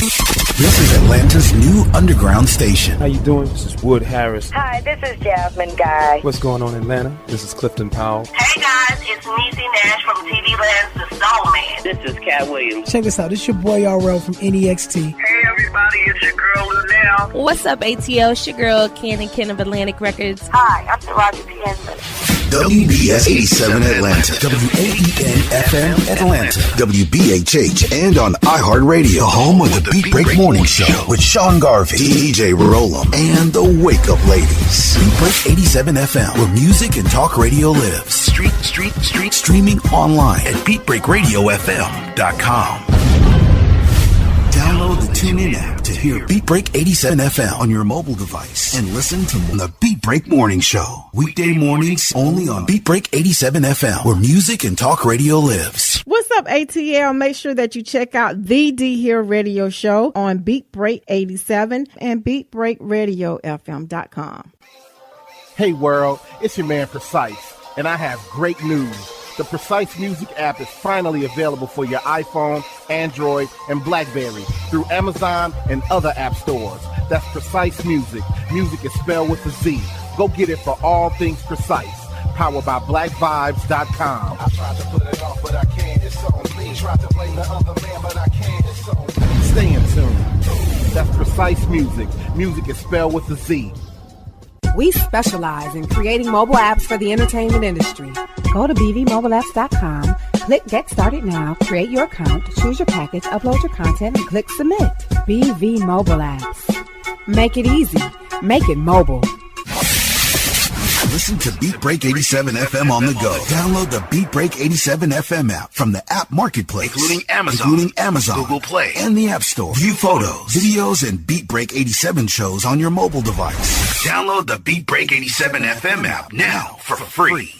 This is Atlanta's new underground station. How you doing? This is Wood Harris. Hi, this is Jasmine Guy. What's going on in Atlanta? This is Clifton Powell. Hey guys, it's Niecy Nash from TV Land's The Soul Man. This is Cat Williams. Check this out. This is your boy RL from NEXT. Hey everybody, it's your girl Lunel. What's up, ATL? It's your girl Ken of Atlantic Records. Hi, I'm Taraji P. Henson. WBS 87 Atlanta, WAEN FM Atlanta, WBHH, and on iHeartRadio, the home of the Beat Break Morning Show with Sean Garvey, DJ Rollum, and the Wake Up Ladies. Beat Break 87 FM, where music and talk radio lives. Streaming online at BeatBreakRadioFM.com. Download the TuneIn app to hear Beat Break 87 FM on your mobile device and listen to the Beat Break Morning Show. Weekday mornings only on Beat Break 87 FM, where music and talk radio lives. What's up, ATL? Make sure that you check out the D Hill Radio Show on Beat Break 87 and BeatBreakRadioFM.com. Hey world, it's your man Precise, and I have great news. The Precise Music app is finally available for your iPhone, Android, and BlackBerry through Amazon and other app stores. That's Precise Music. Music is spelled with a Z. Go get it for all things Precise. Powered by BlackVibes.com. I tried to put it off, but I can't. It's on me. Tried to blame the other man, but I can't. It's on me. Stay in tune. That's Precise Music. Music is spelled with a Z. We specialize in creating mobile apps for the entertainment industry. Go to bvmobileapps.com, click Get Started Now, create your account, choose your package, upload your content, and click Submit. BV Mobile Apps. Make it easy. Make it mobile. Listen to Beat Break 87 FM on the go. Download the Beat Break 87 FM app from the app marketplace, including Amazon, Google Play, and the App Store. View photos, videos, and Beat Break 87 shows on your mobile device. Download the Beat Break 87 FM app now for free.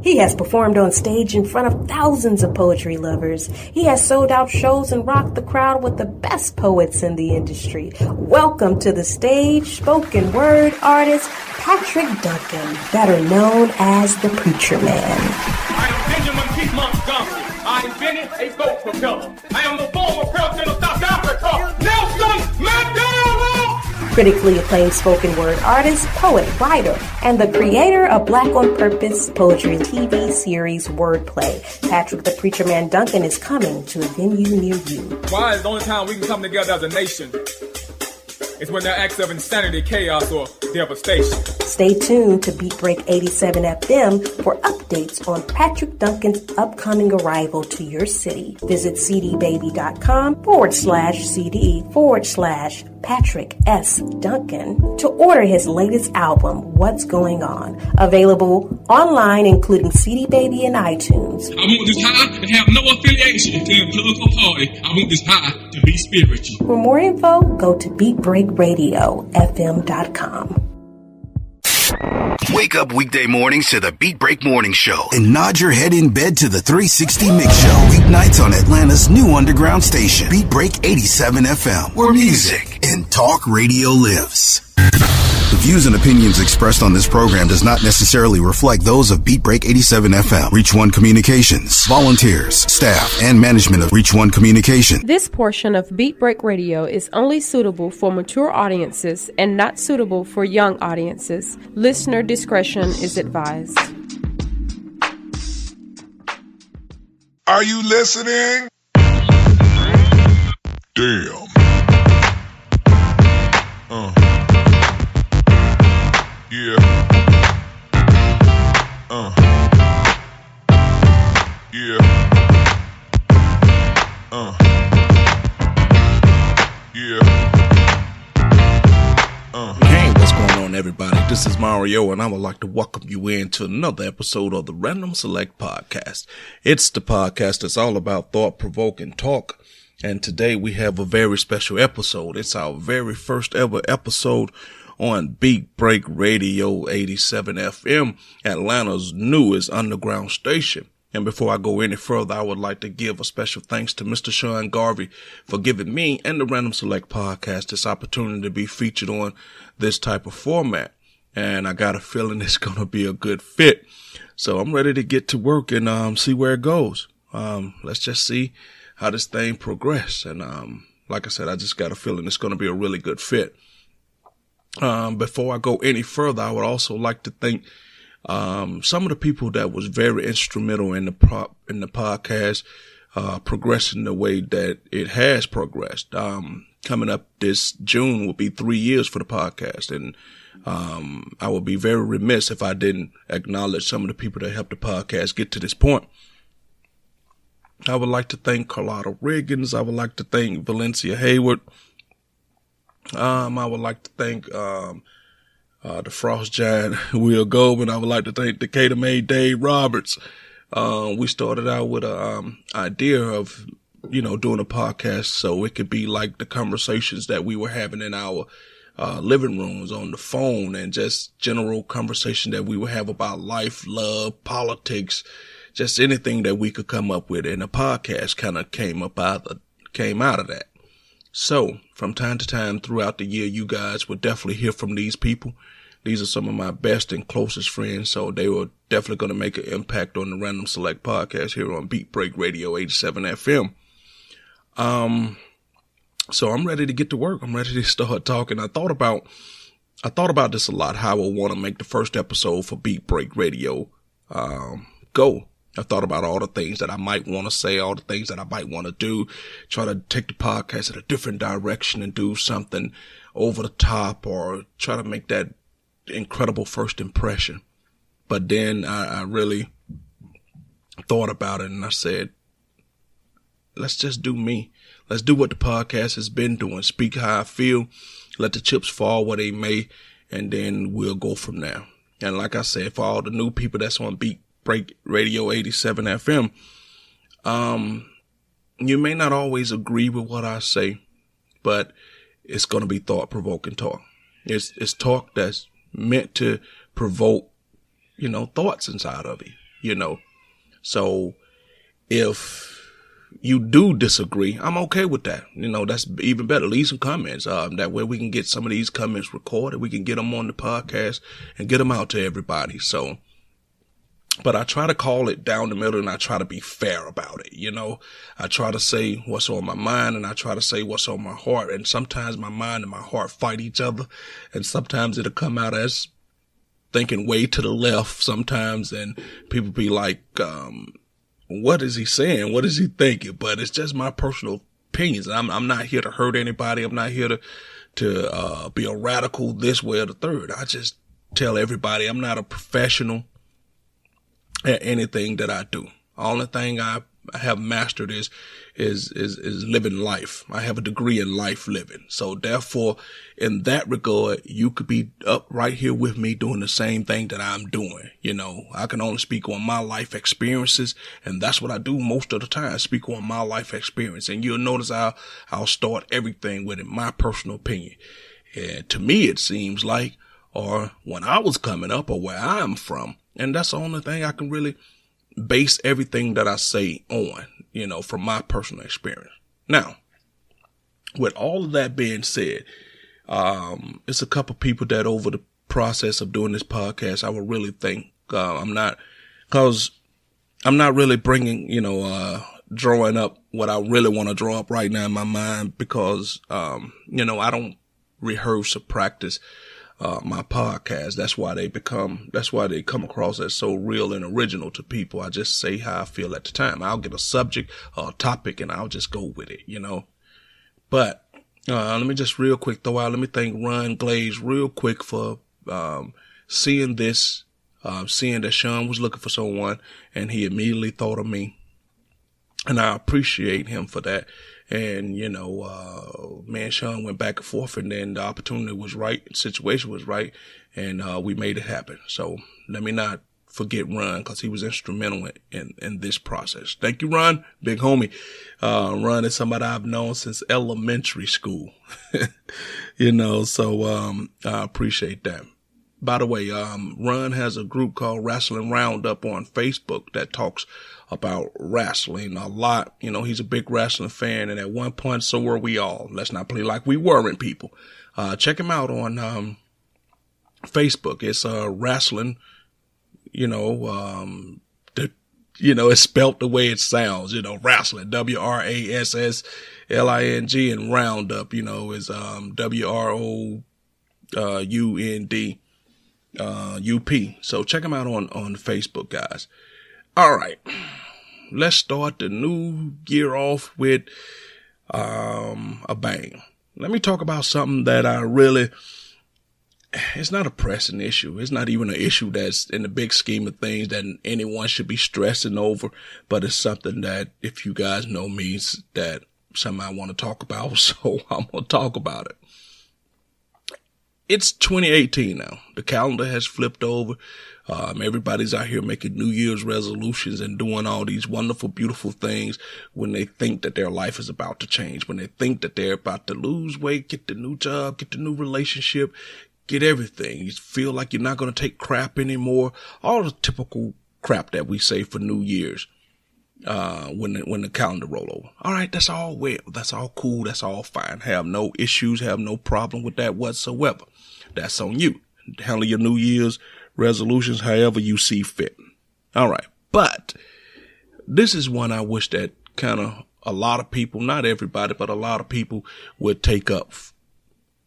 He has performed on stage in front of thousands of poetry lovers. He has sold out shows and rocked the crowd with the best poets in the industry. Welcome to the stage, spoken word artist Patrick Duncan, better known as the Preacher Man. I am Benjamin P. Montgomery. I invented a boat propeller. I am the former president of South Africa, Nelson Mandela. Critically acclaimed spoken word artist, poet, writer, and the creator of Black on Purpose poetry TV series Wordplay. Patrick the Preacher Man Duncan is coming to a venue near you. Why is the only time we can come together as a nation? It's when there are acts of insanity, chaos, or devastation. Stay tuned to Beat Break 87 FM for updates on Patrick Duncan's upcoming arrival to your city. Visit cdbaby.com/CD/Patrick S. Duncan to order his latest album, What's Going On. Available online, including CD Baby and iTunes. I want this high and have no affiliation to a political party. I want this high to be spiritual. For more info, go to BeatBreakRadioFM.com. Wake up weekday mornings to the Beat Break Morning Show and nod your head in bed to the 360 Mix Show. Weeknights on Atlanta's new underground station, Beat Break 87 FM, where music and talk radio lives. The views and opinions expressed on this program does not necessarily reflect those of Beat Break 87 FM, Reach One Communications, volunteers, staff, and management of Reach One Communication. This portion of Beat Break Radio is only suitable for mature audiences and not suitable for young audiences. Listener discretion is advised. Are you listening? Damn. Yeah. Yeah. Yeah. Hey, what's going on, everybody? This is Mario, and I would like to welcome you into another episode of the Random Select Podcast. It's the podcast that's all about thought-provoking talk, and today we have a very special episode. It's our very first ever episode on Beat Break Radio 87 FM, Atlanta's newest underground station. And before I go any further, I would like to give a special thanks to Mr. Sean Garvey for giving me and the Random Select Podcast this opportunity to be featured on this type of format. And I got a feeling it's going to be a good fit. So I'm ready to get to work and see where it goes. Let's just see how this thing progresses. And like I said, I just got a feeling it's going to be a really good fit. Before I go any further, I would also like to thank some of the people that was very instrumental in the podcast progressing the way that it has progressed. Coming up this June will be 3 years for the podcast, and I would be very remiss if I didn't acknowledge some of the people that helped the podcast get to this point. I would like to thank Carlotta Riggins. I would like to thank Valencia Hayward. I would like to thank the Frost Giant, Will Goldman. I would like to thank Decatur May, Dave Roberts. We started out with a idea of, doing a podcast so it could be like the conversations that we were having in our living rooms on the phone, and just general conversation that we would have about life, love, politics, just anything that we could come up with. And the podcast kind of came out of that. So from time to time throughout the year, you guys will definitely hear from these people. These are some of my best and closest friends, so they were definitely going to make an impact on the Random Select podcast here on Beat Break Radio 87 FM. So I'm ready to get to work. I'm ready to start talking. I thought about this a lot, how I would want to make the first episode for Beat Break Radio go. I thought about all the things that I might want to say, all the things that I might want to do, try to take the podcast in a different direction and do something over the top, or try to make that incredible first impression. But then I really thought about it, and I said, let's just do me. Let's do what the podcast has been doing. Speak how I feel. Let the chips fall where they may, and then we'll go from there. And like I said, for all the new people that's on Beat Break Radio 87 FM, you may not always agree with what I say, but it's going to be thought-provoking talk. It's talk that's meant to provoke, thoughts inside of you, So if you do disagree, I'm okay with that. That's even better. Leave some comments. That way we can get some of these comments recorded. We can get them on the podcast and get them out to everybody. So, but I try to call it down the middle, and I try to be fair about it. I try to say what's on my mind, and I try to say what's on my heart. And sometimes my mind and my heart fight each other, and sometimes it'll come out as thinking way to the left sometimes, and people be like, what is he saying? What is he thinking? But it's just my personal opinions. I'm not here to hurt anybody. I'm not here to be a radical this way or the third. I just tell everybody I'm not a professional at anything that I do. Only thing I have mastered is living life. I have a degree in life living. So therefore, in that regard, you could be up right here with me doing the same thing that I'm doing. I can only speak on my life experiences, and that's what I do most of the time, speak on my life experience. And you'll notice I'll start everything with my personal opinion. And to me, it seems like, or when I was coming up, or where I'm from, and that's the only thing I can really base everything that I say on, from my personal experience. Now, with all of that being said, it's a couple people that over the process of doing this podcast, I would really thank. I'm not really bringing, drawing up what I really want to draw up right now in my mind, because, I don't rehearse or practice my podcast. That's why they come across as so real and original to people. I just say how I feel at the time. I'll get a subject or a topic and I'll just go with it, But let me just real quick let me thank Ron Glaze real quick for seeing this, seeing that Sean was looking for someone, and he immediately thought of me. And I appreciate him for that. And, me and Sean went back and forth, and then the opportunity was right, the situation was right, and we made it happen. So let me not forget Ron, because he was instrumental in this process. Thank you, Ron, big homie. Ron is somebody I've known since elementary school, so I appreciate that. By the way, Ron has a group called Wrestling Roundup on Facebook that talks about wrestling a lot. He's a big wrestling fan, and at one point, so were we all. Let's not play like we weren't, people. Check him out on Facebook. It's wrestling, the it's spelt the way it sounds, wrestling, WRASSLING, and Roundup, is, WROUND, So check them out on Facebook, guys. All right. Let's start the new year off with, a bang. Let me talk about something that it's not a pressing issue. It's not even an issue that's in the big scheme of things that anyone should be stressing over, but it's something that, if you guys know me, that something I want to talk about, so I'm going to talk about it. It's 2018 now. The calendar has flipped over. Everybody's out here making New Year's resolutions and doing all these wonderful, beautiful things when they think that their life is about to change, when they think that they're about to lose weight, get the new job, get the new relationship, get everything. You feel like you're not going to take crap anymore. All the typical crap that we say for New Year's, when the calendar roll over. All right. That's all well. That's all cool. That's all fine. Have no issues. Have no problem with that whatsoever. That's on you. Handle your New Year's resolutions however you see fit. All right. But this is one I wish that kind of a lot of people, not everybody, but a lot of people would take up.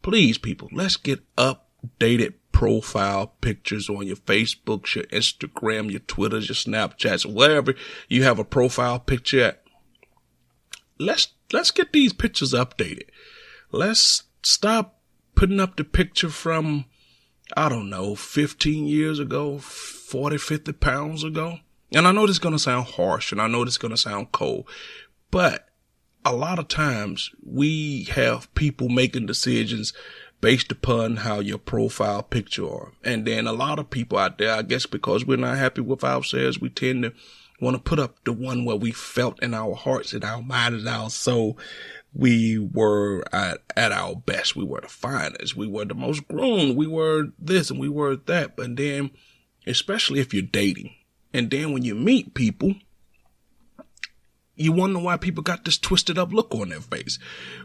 Please, people, let's get updated profile pictures on your Facebook, your Instagram, your Twitters, your Snapchats, wherever you have a profile picture at. Let's get these pictures updated. Let's stop putting up the picture from, 15 years ago, 40, 50 pounds ago. And I know this is going to sound harsh, and I know this is going to sound cold, but a lot of times we have people making decisions based upon how your profile picture are. And then a lot of people out there, I guess because we're not happy with ourselves, we tend to want to put up the one where we felt in our hearts and our mind and our soul we were at our best. We were the finest. We were the most grown. We were this and we were that. And then, especially if you're dating, and then when you meet people, you wonder why people got this twisted up look on their face.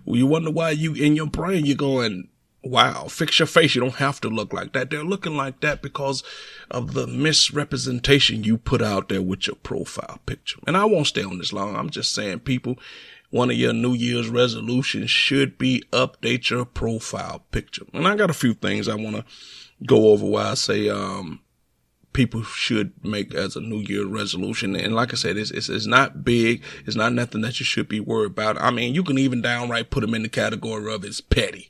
You wonder why in your brain, you're going, wow, fix your face. You don't have to look like that. They're looking like that because of the misrepresentation you put out there with your profile picture. And I won't stay on this long. I'm just saying, people, one of your New Year's resolutions should be update your profile picture. And I got a few things I want to go over why I say, people should make as a New Year resolution. And like I said, it's not big. It's not nothing that you should be worried about. I mean, you can even downright put them in the category of it's petty.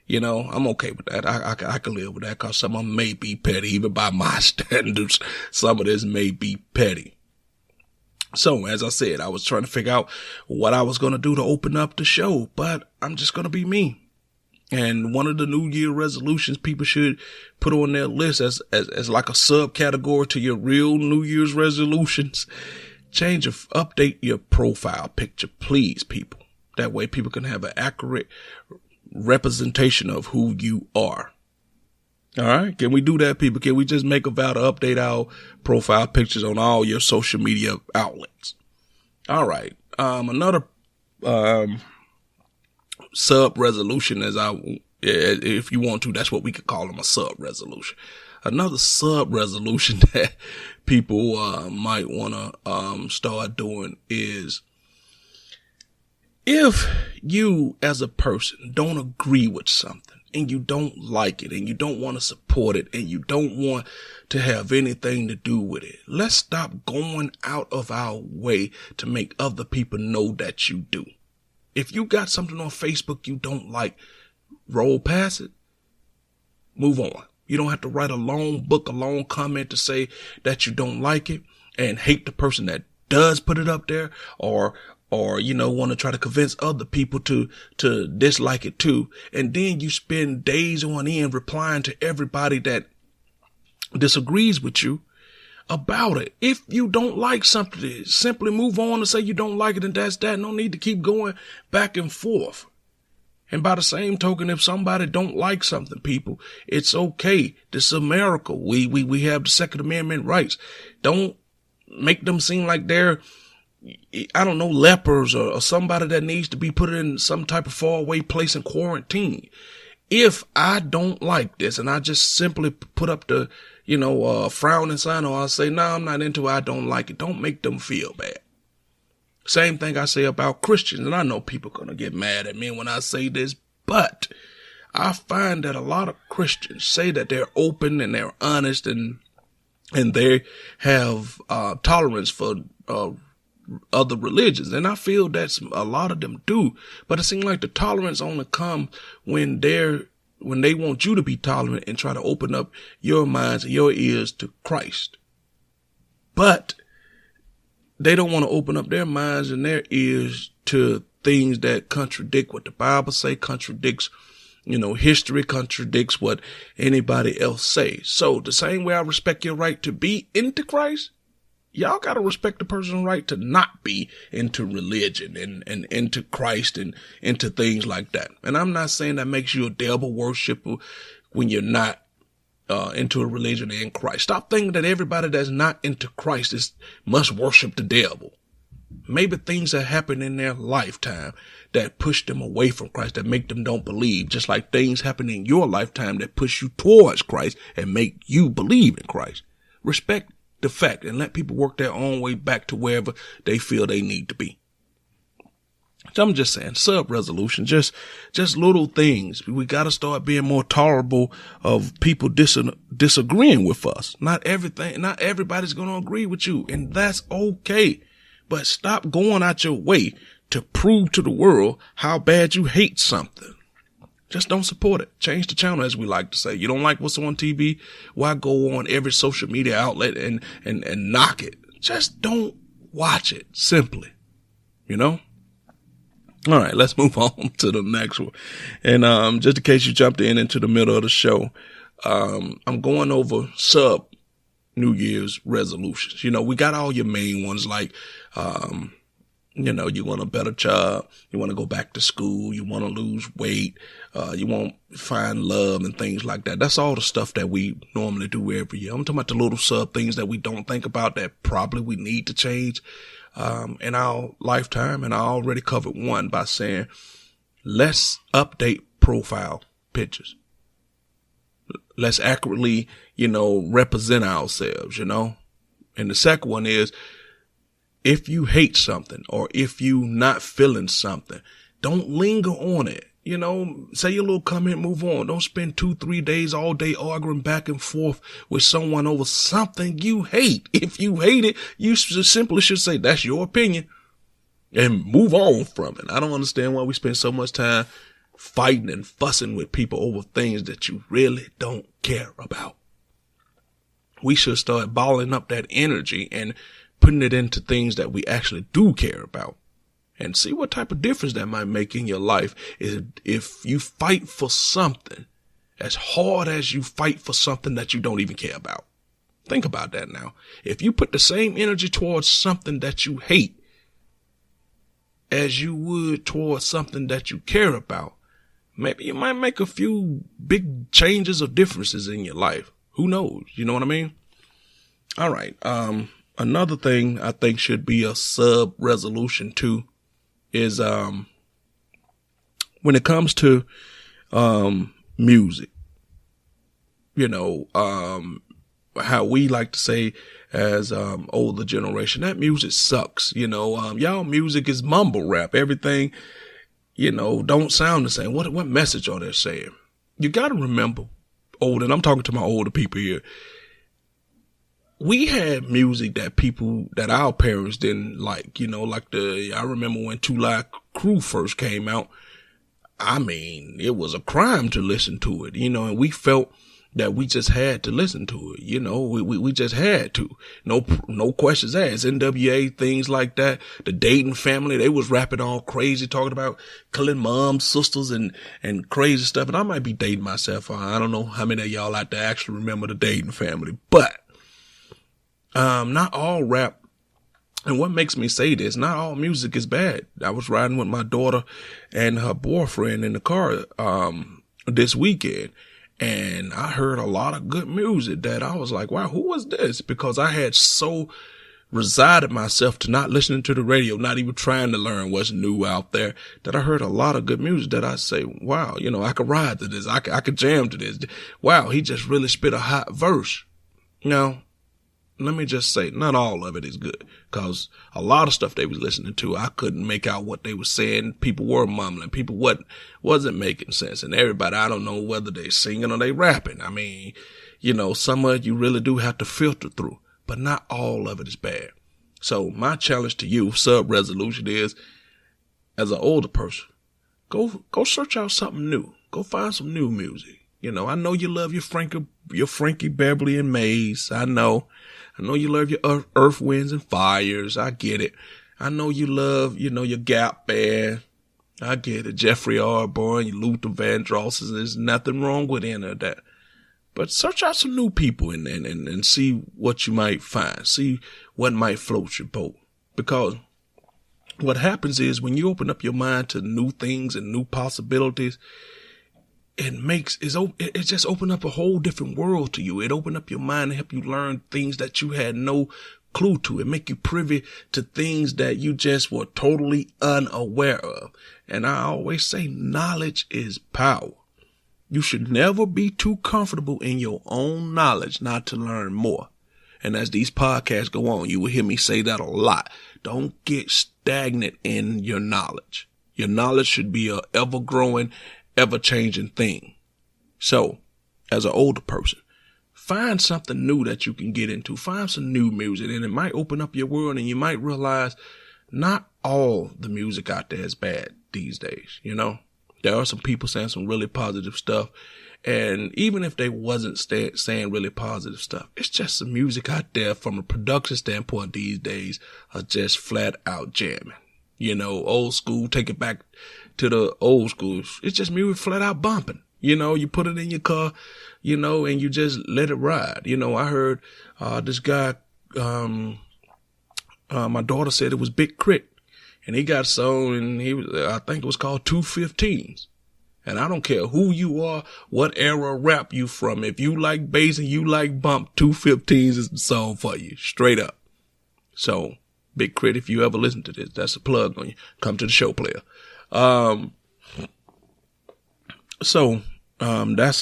I'm okay with that. I can live with that because some of them may be petty. Even by my standards, some of this may be petty. So, as I said, I was trying to figure out what I was going to do to open up the show, but I'm just going to be me. And one of the New Year resolutions people should put on their list as like a subcategory to your real New Year's resolutions, update your profile picture, please, people. That way people can have an accurate representation of who you are. All right. Can we do that, people? Can we just make a vow to update our profile pictures on all your social media outlets? All right. Another, sub resolution, if you want to, that's what we could call them, a sub resolution. Another sub resolution that people, might want to, start doing is, if you as a person don't agree with something, and you don't like it, and you don't want to support it, and you don't want to have anything to do with it, let's stop going out of our way to make other people know that you do. If you got something on Facebook you don't like, roll past it. Move on. You don't have to write a long book, a long comment to say that you don't like it and hate the person that does put it up there, or want to try to convince other people to dislike it too. And then you spend days on end replying to everybody that disagrees with you about it. If you don't like something, simply move on and say you don't like it, and that's that. No need to keep going back and forth. And by the same token, if somebody don't like something, people, it's okay. This is America. We have the Second Amendment rights. Don't make them seem like they're, lepers or somebody that needs to be put in some type of faraway place in quarantine. If I don't like this and I just simply put up the frowning sign, or I'll say, no, I'm not into it, I don't like it. Don't make them feel bad. Same thing I say about Christians, and I know people are going to get mad at me when I say this, but I find that a lot of Christians say that they're open and they're honest and they have tolerance for other religions. And I feel that's a lot of them do, but it seems like the tolerance only comes when they want you to be tolerant and try to open up your minds and your ears to Christ. But they don't want to open up their minds and their ears to things that contradict what the Bible say, contradicts, history, contradicts what anybody else say. So the same way I respect your right to be into Christ, y'all got to respect the person's right to not be into religion and into Christ and into things like that. And I'm not saying that makes you a devil worshiper when you're not into a religion in Christ. Stop thinking that everybody that's not into Christ must worship the devil. Maybe things that happen in their lifetime that push them away from Christ, that make them don't believe, just like things happen in your lifetime that push you towards Christ and make you believe in Christ. Respect the fact and let people work their own way back to wherever they feel they need to be. So I'm just saying, sub-resolution, just little things. We got to start being more tolerable of people disagreeing with us. Not everybody's going to agree with you, and that's okay. But stop going out your way to prove to the world how bad you hate something. Just don't support it. Change the channel, as we like to say. You don't like what's on TV? Why go on every social media outlet and knock it? Just don't watch it, simply. All right, let's move on to the next one. And just in case you jumped into the middle of the show, I'm going over sub New Year's resolutions. We got all your main ones like, you want a better job, you want to go back to school, you want to lose weight, you want to find love and things like that. That's all the stuff that we normally do every year. I'm talking about the little sub things that we don't think about that probably we need to change in our lifetime. And I already covered one by saying, let's update profile pictures. Let's accurately, represent ourselves, And the second one is, if you hate something or if you not feeling something, don't linger on it. Say your little comment, move on. Don't spend 2-3 days all day arguing back and forth with someone over something you hate. If you hate it, you simply should say, that's your opinion, and move on from it. I don't understand why we spend so much time fighting and fussing with people over things that you really don't care about. We should start balling up that energy and putting it into things that we actually do care about, and see what type of difference that might make in your life. Is if you fight for something as hard as you fight for something that you don't even care about. Think about that now. If you put the same energy towards something that you hate as you would towards something that you care about, maybe you might make a few big changes or differences in your life. Who knows? You know what I mean? All right. Another thing I think should be a sub resolution too is, when it comes to, music, how we like to say as, older generation, that music sucks. Y'all music is mumble rap. Everything, don't sound the same. What message are they saying? You got to remember, and I'm talking to my older people here. We had music that our parents didn't like, I remember when 2 Live Crew first came out. I mean, it was a crime to listen to it, and we felt that we just had to listen to it. We just had to. No questions asked. NWA, things like that. The Dayton Family, they was rapping all crazy, talking about killing moms, sisters, and crazy stuff. And I might be dating myself. I don't know how many of y'all out there actually remember the Dayton Family, but not all rap. And what makes me say this, not all music is bad. I was riding with my daughter and her boyfriend in the car, this weekend, and I heard a lot of good music that I was like, wow, who was this? Because I had so resided myself to not listening to the radio, not even trying to learn what's new out there, that I heard a lot of good music that I say, wow, I could ride to this. I could jam to this. Wow, he just really spit a hot verse. Now, let me just say, not all of it is good, because a lot of stuff they was listening to, I couldn't make out what they were saying. People were mumbling. People wasn't making sense. And everybody, I don't know whether they singing or they rapping. I mean, you know, some of it you really do have to filter through, but not all of it is bad. So my challenge to you, sub-resolution, is, as an older person, go search out something new. Go find some new music. You know, I know you love your Frankie Beverly and Maze. I know you love your Earth, Winds, and Fires. I get it. I know you love, you know, your Gap Band. I get it. Jeffrey Arborn, your Luther Vandross. There's nothing wrong with any of that. But search out some new people and see what you might find. See what might float your boat. Because what happens is when you open up your mind to new things and new possibilities, it just open up a whole different world to you. It open up your mind and help you learn things that you had no clue to. It make you privy to things that you just were totally unaware of. And I always say knowledge is power. You should never be too comfortable in your own knowledge not to learn more. And as these podcasts go on, you will hear me say that a lot. Don't get stagnant in your knowledge. Your knowledge should be a ever-growing, ever-changing thing. So, as an older person, find something new that you can get into. Find some new music, and it might open up your world, and you might realize not all the music out there is bad these days, you know? There are some people saying some really positive stuff, and even if they wasn't saying really positive stuff, it's just some music out there from a production standpoint these days are just flat out jamming. You know, old school, take it back to the old school. It's just music flat out bumping. You know, you put it in your car, you know, and you just let it ride. You know, I heard this guy, my daughter said it was Big Crit, and he got a song, and I think it was called 215s. And I don't care who you are, what era of rap you from. If you like bass and you like bump, 215s is the song for you, straight up. So, Big Crit, if you ever listen to this, that's a plug on you. Come to the show, player. That's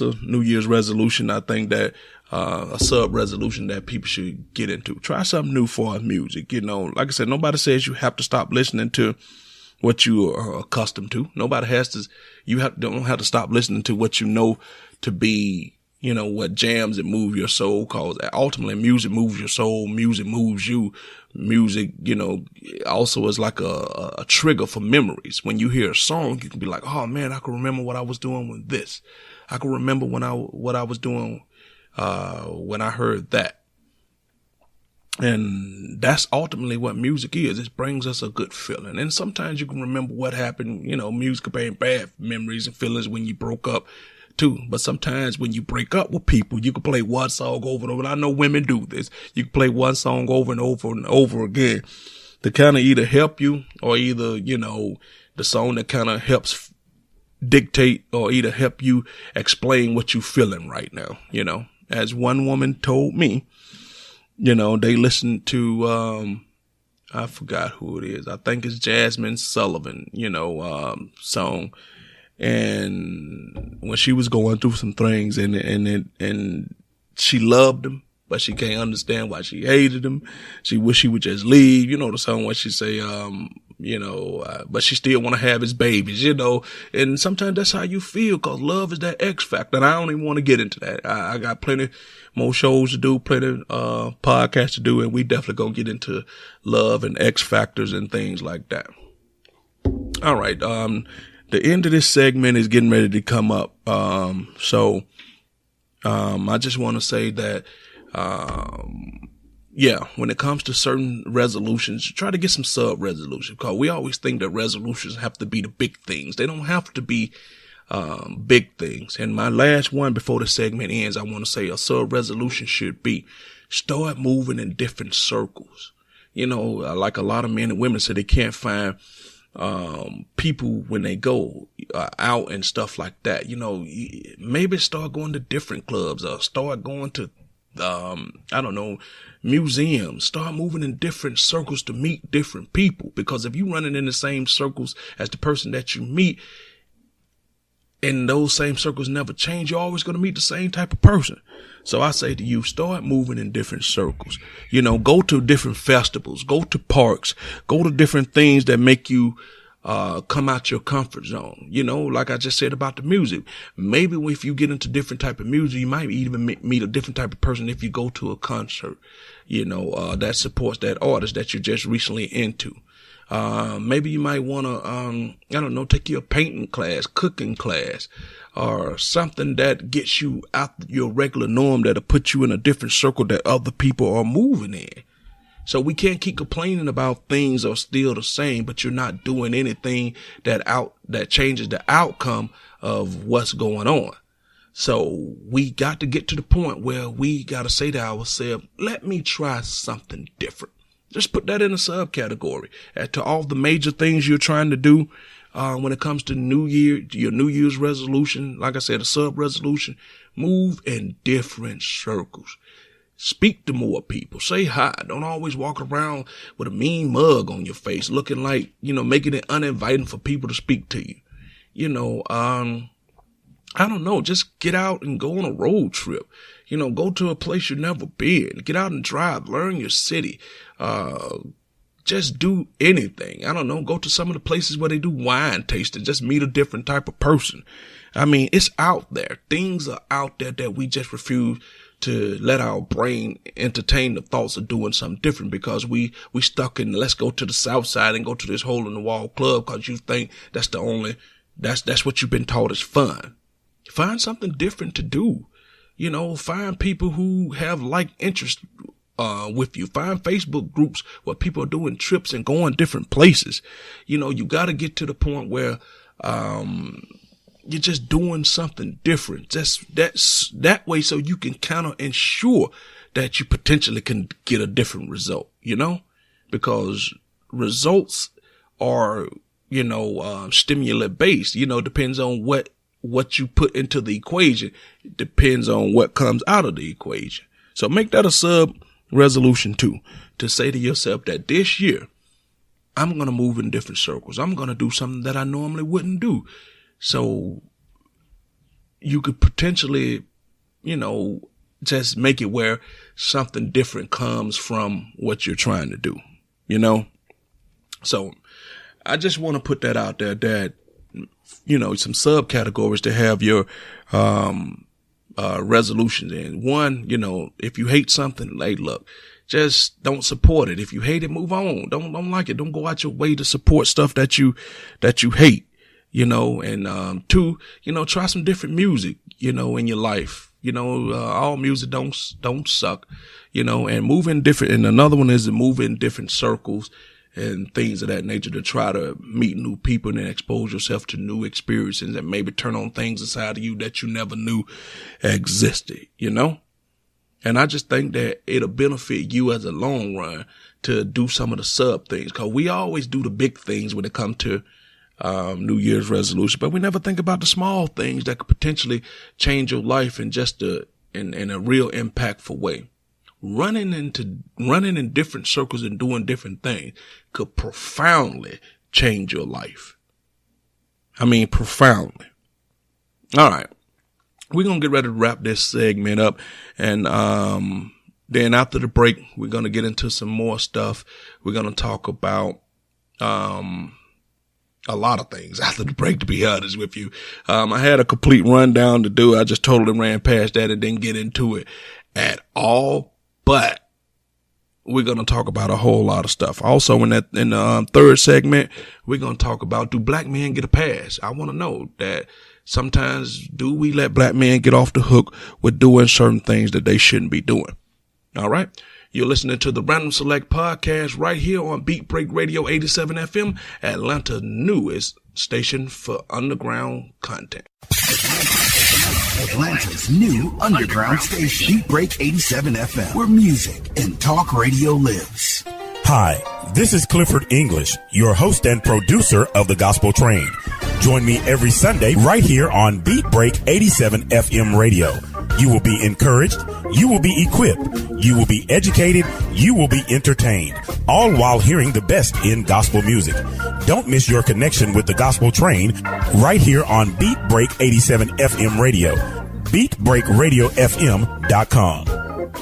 a New Year's resolution. I think that, a sub resolution that people should get into. Try something new for music. You know, like I said, nobody says you have to stop listening to what you are accustomed to. Nobody has to, don't have to stop listening to what you know to be, you know, what jams and move your soul, cause ultimately music moves your soul, music moves you. Music, you know, also is like a trigger for memories. When you hear a song, you can be like, oh man, I can remember what I was doing with this. I can remember what I was doing, when I heard that. And that's ultimately what music is. It brings us a good feeling. And sometimes you can remember what happened, you know, music can bring bad memories and feelings when you broke up too. But sometimes when you break up with people, you can play one song over and over. And I know women do this. You can play one song over and over and over again to kind of either help you or either, you know, the song that kind of helps dictate or either help you explain what you're feeling right now. You know, as one woman told me, you know, they listened to, I forgot who it is. I think it's Jasmine Sullivan, you know, song. And when she was going through some things and she loved him, but she can't understand why she hated him. She wish he would just leave. You know the song where she say, you know, but she still want to have his babies, you know. And sometimes that's how you feel, cause love is that X factor. And I don't even want to get into that. I got plenty more shows to do, plenty podcasts to do, and we definitely gonna get into love and X factors and things like that. All right. The end of this segment is getting ready to come up. So I just want to say that, yeah, when it comes to certain resolutions, try to get some sub resolutions, because we always think that resolutions have to be the big things. They don't have to be big things. And my last one before the segment ends, I want to say a sub resolution should be start moving in different circles. You know, like a lot of men and women say they can't find people when they go out and stuff like that. You know, maybe start going to different clubs or start going to I don't know, museums. Start moving in different circles to meet different people, because if you running in the same circles as the person that you meet, and those same circles never change, you're always going to meet the same type of person. So I say to you, start moving in different circles. You know, go to different festivals, go to parks, go to different things that make you come out your comfort zone. You know, like I just said about the music. Maybe if you get into different type of music, you might even meet a different type of person if you go to a concert, you know, that supports that artist that you're just recently into. Maybe you might want to, I don't know, take your painting class, cooking class, or something that gets you out your regular norm that'll put you in a different circle that other people are moving in. So we can't keep complaining about things are still the same, but you're not doing anything that changes the outcome of what's going on. So we got to get to the point where we got to say to ourselves, let me try something different. Just put that in a subcategory. To all the major things you're trying to do, when it comes to your New Year's resolution, like I said, a sub-resolution, move in different circles. Speak to more people. Say hi. Don't always walk around with a mean mug on your face, looking like, you know, making it uninviting for people to speak to you. You know, I don't know. Just get out and go on a road trip. You know, go to a place you've never been. Get out and drive. Learn your city. Just do anything. I don't know. Go to some of the places where they do wine tasting. Just meet a different type of person. I mean, it's out there. Things are out there that we just refuse to let our brain entertain the thoughts of doing something different, because we stuck in, let's go to the South Side and go to this hole in the wall club because you think that's what you've been taught is fun. Find something different to do. You know, find people who have like interests with you. Find Facebook groups where people are doing trips and going different places. You know, you got to get to the point where you're just doing something different. That's that way, so you can kind of ensure that you potentially can get a different result, you know, because results are, you know, stimulus based, you know, depends on what you put into the equation. It depends on what comes out of the equation. So make that a sub resolution too, to say to yourself that this year, I'm going to move in different circles. I'm going to do something that I normally wouldn't do. So you could potentially, you know, just make it where something different comes from what you're trying to do, you know? So I just want to put that out there that, you know, some subcategories to have your, resolutions in. One, you know, if you hate something, like, look, just don't support it. If you hate it, move on. Don't like it. Don't go out your way to support stuff that you hate. You know, and, two, you know, try some different music, you know, in your life. You know, all music don't suck, you know, and move in different, and another one is to move in different circles and things of that nature to try to meet new people and expose yourself to new experiences and maybe turn on things inside of you that you never knew existed, you know? And I just think that it'll benefit you as a long run to do some of the sub things, because we always do the big things when it comes to New Year's resolution, but we never think about the small things that could potentially change your life in just in a real impactful way. Running in different circles and doing different things could profoundly change your life. I mean, profoundly. All right. We're going to get ready to wrap this segment up. And, then after the break, we're going to get into some more stuff. We're going to talk about, a lot of things after the break, to be honest with you. I had a complete rundown to do. I just totally ran past that and didn't get into it at all. But we're going to talk about a whole lot of stuff. Also, in the third segment, we're going to talk about, do black men get a pass? I want to know that sometimes, do we let black men get off the hook with doing certain things that they shouldn't be doing? All right. You're listening to the Random Select podcast right here on Beat Break Radio 87 FM, Atlanta's newest station for underground content. Atlanta's new underground station, Beat Break 87 FM, where music and talk radio lives. Hi, this is Clifford English, your host and producer of The Gospel Train. Join me every Sunday right here on Beat Break 87 FM radio. You will be encouraged, you will be equipped, You will be educated. You will be entertained, all while hearing the best in gospel music. Don't miss your connection with the gospel train right here on Beat Break 87 FM radio. BeatBreakRadioFM.com.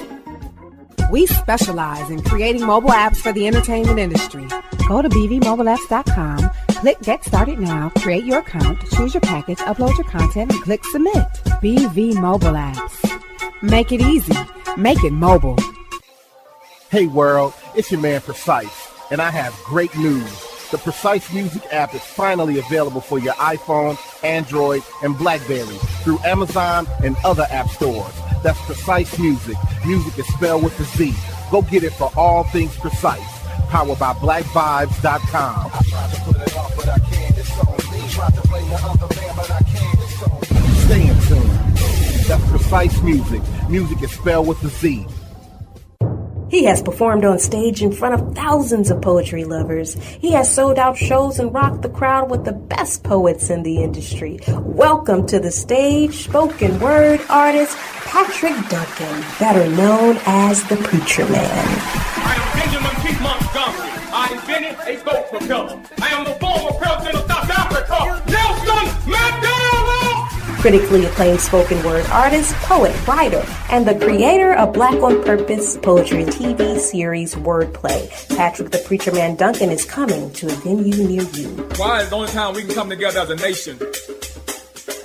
We specialize in creating mobile apps for the entertainment industry. Go to bvmobileapps.com, click Get Started Now, create your account, choose your package, upload your content, and click Submit. BV Mobile Apps. Make it easy. Make it mobile. Hey world, it's your man Precise, and I have great news. The Precise Music app is finally available for your iPhone, Android, and BlackBerry through Amazon and other app stores. That's Precise Music. Music is spelled with a Z. Go get it for all things Precise. Powered by BlackVibes.com. Stay in tune. That's Precise Music. Music is spelled with a Z. He has performed on stage in front of thousands of poetry lovers. He has sold out shows and rocked the crowd with the best poets in the industry. Welcome to the stage, spoken word artist, Patrick Duncan, better known as the Preacher Man. I am Benjamin P. Montgomery. I invented a boat propeller. I am the former president of South Africa, Nelson Mandela! Critically acclaimed spoken word artist, poet, writer, and the creator of Black on Purpose poetry TV series Wordplay. Patrick the Preacher Man Duncan is coming to a venue near you. Why is the only time we can come together as a nation?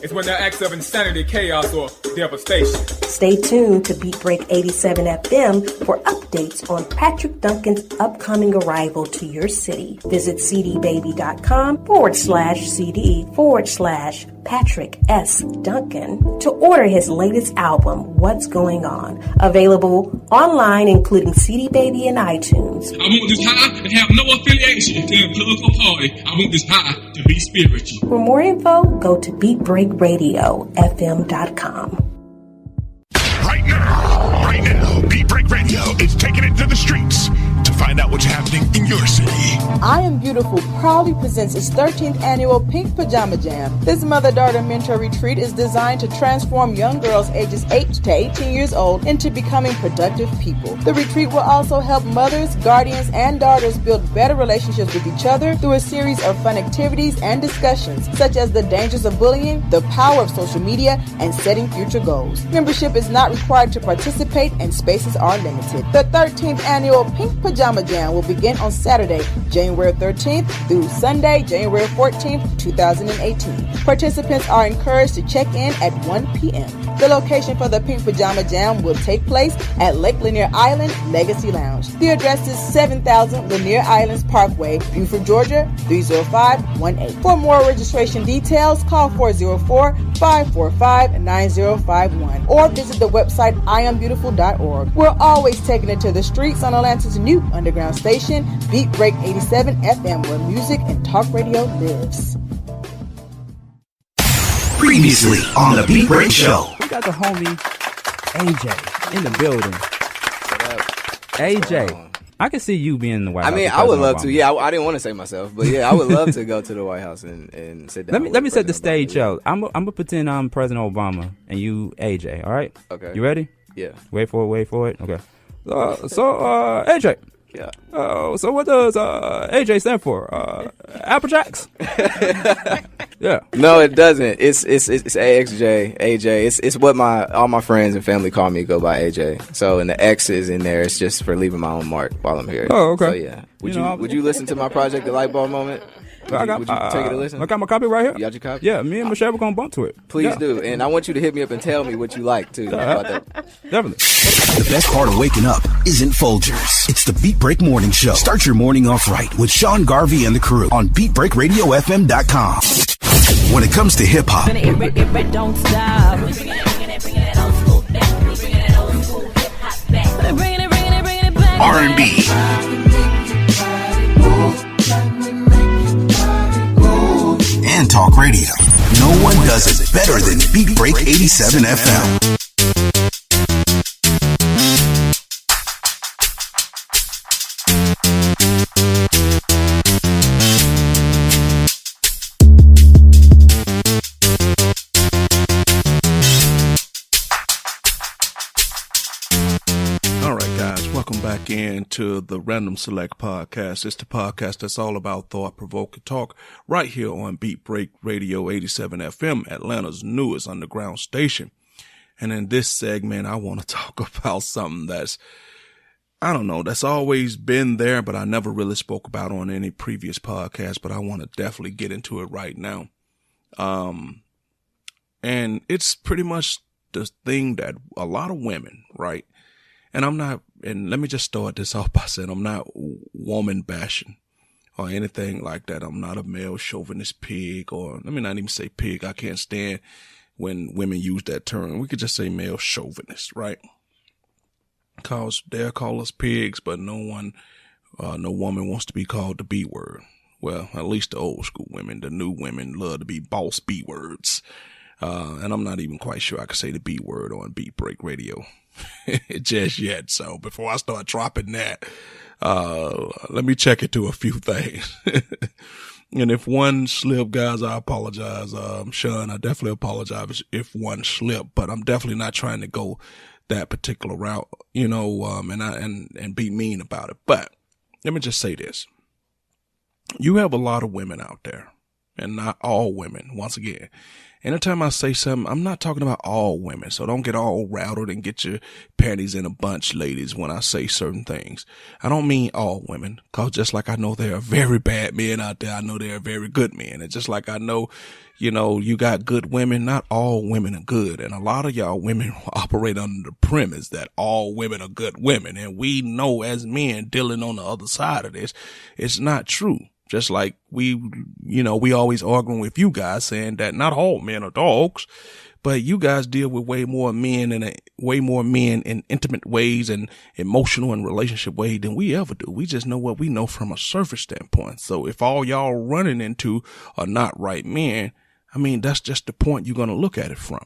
It's when there are acts of insanity, chaos, or devastation. Stay tuned to Beat Break 87 FM for updates on Patrick Duncan's upcoming arrival to your city. Visit cdbaby.com/CD/Patrick S. Duncan to order his latest album, What's Going On. Available online, including CD Baby and iTunes. I want this high to have no affiliation to a political party. I want this high to be spiritual. For more info, go to BeatBreakRadioFM.com. Right now, Beat Break Radio is taking it to the streets to find out what's happening in your city. I Am Beautiful proudly presents its 13th annual Pink Pajama Jam. This mother-daughter mentor retreat is designed to transform young girls ages 8 to 18 years old into becoming productive people. The retreat will also help mothers, guardians, and daughters build better relationships with each other through a series of fun activities and discussions, such as the dangers of bullying, the power of social media, and setting future goals. Membership is not required to participate, and spaces are limited. The 13th annual Pink Pajama Jam will begin on Saturday, January 13th through Sunday, January 14th, 2018. Participants are encouraged to check in at 1 p.m. The location for the Pink Pajama Jam will take place at Lake Lanier Island Legacy Lounge. The address is 7000 Lanier Islands Parkway, Buford, Georgia, 30518. For more registration details, call 404-545-9051 or visit the website iambeautiful.org. We're always taking it to the streets on Atlanta's new underground station, Beat Break 87 FM, where music and talk radio lives. Previously on the Beat Break Show. We got the homie AJ in the building. AJ, I can see you being in the White House. I mean, I would love to. Yeah, I didn't want to say myself, but yeah, I would love to go to the White House and sit down. Let me set the stage out. I'm gonna pretend I'm President Obama and you AJ. All right? Okay. You ready? Yeah. Wait for it. Okay. So AJ. Yeah. So what does AJ stand for? Apple Jacks? Yeah. No, it doesn't. It's AXJ, AJ. It's what all my friends and family call me. Go by AJ. So and the X is in there. It's just for leaving my own mark while I'm here. Oh, okay. So yeah. Would you listen to my project, The Lightbulb Moment? Would you take it a listen? I got my copy right here. You got your copy? Yeah, me and Michelle were gonna bump to it. Please do, and I want you to hit me up and tell me what you like too about that. Definitely. The best part of waking up isn't Folgers. It's the Beat Break Morning Show. Start your morning off right with Sean Garvey and the crew on BeatBreakRadioFM.com. When it comes to hip hop, Don't stop. R&B, and talk radio, no one does it better than Beat Break 87 FM. back into the Random Select Podcast. It's the podcast that's all about thought-provoking talk right here on Beat Break Radio 87 FM, Atlanta's newest underground station. And in this segment, I want to talk about something that's, I don't know, that's always been there, but I never really spoke about on any previous podcast, but I want to definitely get into it right now. And it's pretty much the thing that a lot of women, right? And let me just start this off by saying I'm not woman bashing or anything like that. I'm not a male chauvinist pig, or let me not even say pig. I can't stand when women use that term. We could just say male chauvinist, right? Cause they'll call us pigs, but no woman wants to be called the B word. Well, at least the old school women. The new women love to be boss B words. And I'm not even quite sure I could say the B word on Beat Break Radio just yet. So before I start dropping that, let me check into a few things. And if one slip, guys, I apologize. Sean, I definitely apologize if one slip, but I'm definitely not trying to go that particular route, and be mean about it. But let me just say this. You have a lot of women out there, and not all women. Once again, anytime I say something, I'm not talking about all women, so don't get all rattled and get your panties in a bunch, ladies, when I say certain things. I don't mean all women, because just like I know there are very bad men out there, I know there are very good men. And just like I know, you got good women, not all women are good. And a lot of y'all women operate under the premise that all women are good women. And we know as men dealing on the other side of this, it's not true. Just like we always arguing with you guys saying that not all men are dogs, but you guys deal with way more men in intimate ways and emotional and relationship ways than we ever do. We just know what we know from a surface standpoint. So if all y'all running into are not right men, I mean, that's just the point you're going to look at it from.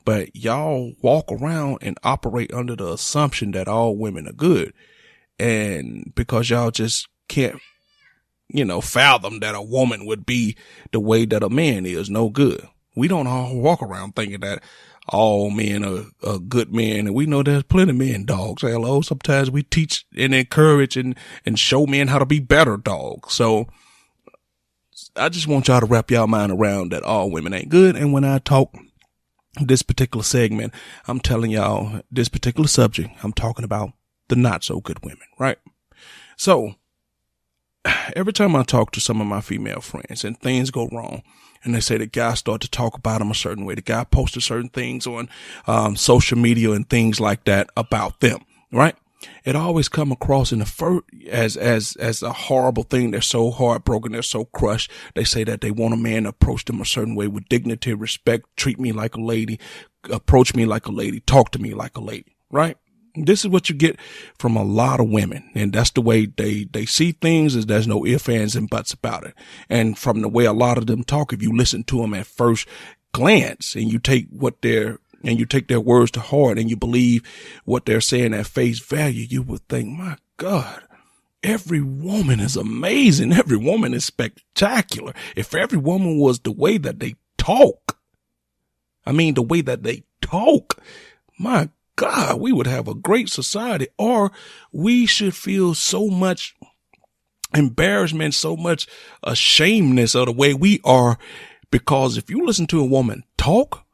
But y'all walk around and operate under the assumption that all women are good. And because y'all just can't, fathom that a woman would be the way that a man is, no good. We don't all walk around thinking that all men are good men, and we know there's plenty of men dogs. Hello, sometimes we teach and encourage and show men how to be better dogs. So I just want y'all to wrap y'all mind around that all women ain't good. And when I talk this particular segment, I'm telling y'all this particular subject, I'm talking about the not so good women, right? So every time I talk to some of my female friends and things go wrong and they say the guy start to talk about them a certain way, the guy posted certain things on social media and things like that about them, right? It always come across in the first as a horrible thing. They're so heartbroken, they're so crushed. They say that they want a man to approach them a certain way with dignity, respect, treat me like a lady, approach me like a lady, talk to me like a lady, right? This is what you get from a lot of women. And that's the way they see things, is there's no ifs, ands, and buts about it. And from the way a lot of them talk, if you listen to them at first glance and you take their words to heart and you believe what they're saying at face value, you would think, my God, every woman is amazing. Every woman is spectacular. If every woman was the way that they talk, my God, we would have a great society, or we should feel so much embarrassment, so much ashamedness of the way we are, because if you listen to a woman talk,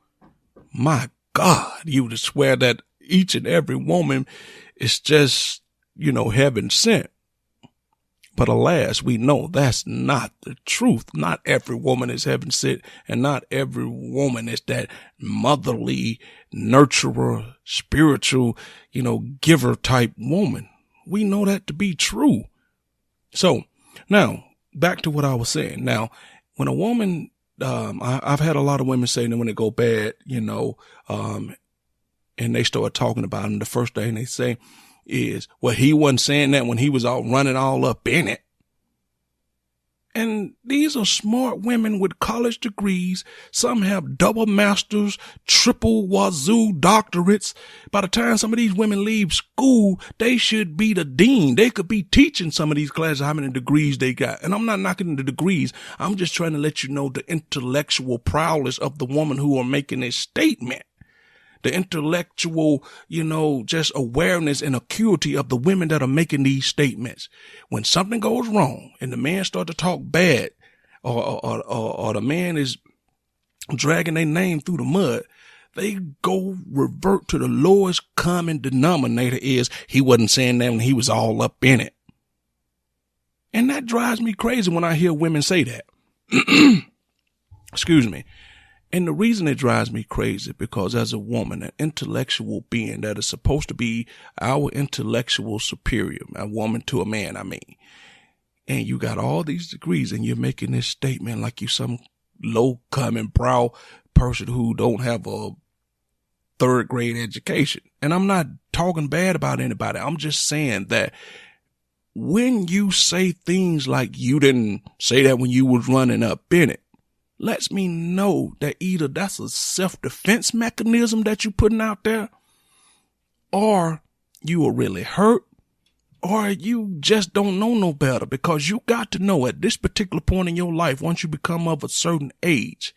my God, you would swear that each and every woman is just, heaven sent. But alas, we know that's not the truth. Not every woman is heaven sent, and not every woman is that motherly, nurturer, spiritual, giver type woman. We know that to be true. So now back to what I was saying. Now, when a woman, I've had a lot of women say that when they go bad, and they start talking about him, the first thing they say is, well, he wasn't saying that when he was all running all up in it. And these are smart women with college degrees. Some have double masters, triple wazoo doctorates. By the time some of these women leave school, they should be the dean. They could be teaching some of these classes how many degrees they got. And I'm not knocking the degrees. I'm just trying to let you know the intellectual prowess of the woman who are making a statement. the intellectual, just awareness and acuity of the women that are making these statements. When something goes wrong and the man start to talk bad, or the man is dragging their name through the mud, they go revert to the lowest common denominator is he wasn't saying that when he was all up in it. And that drives me crazy when I hear women say that. Excuse me. And the reason it drives me crazy is because as a woman, an intellectual being that is supposed to be our intellectual superior, a woman to a man, and you got all these degrees and you're making this statement like you some low common brow person who don't have a 3rd grade education. And I'm not talking bad about anybody. I'm just saying that when you say things like you didn't say that when you was running up in it, lets me know that either that's a self-defense mechanism that you putting out there, or you are really hurt, or you just don't know no better, because you got to know at this particular point in your life, once you become of a certain age,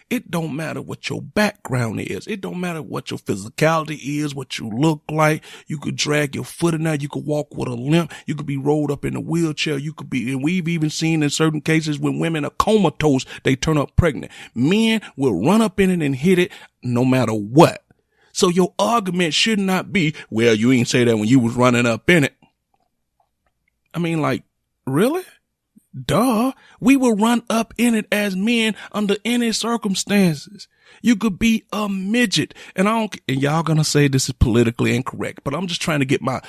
it don't matter what your background is. It don't matter what your physicality is, what you look like. You could drag your foot in there. You could walk with a limp. You could be rolled up in a wheelchair. You could be, and we've even seen in certain cases when women are comatose, they turn up pregnant. Men will run up in it and hit it no matter what. So your argument should not be, well, you ain't say that when you was running up in it. Really? Duh. We will run up in it as men under any circumstances. You could be a midget. And y'all gonna say this is politically incorrect, but I'm just trying to get my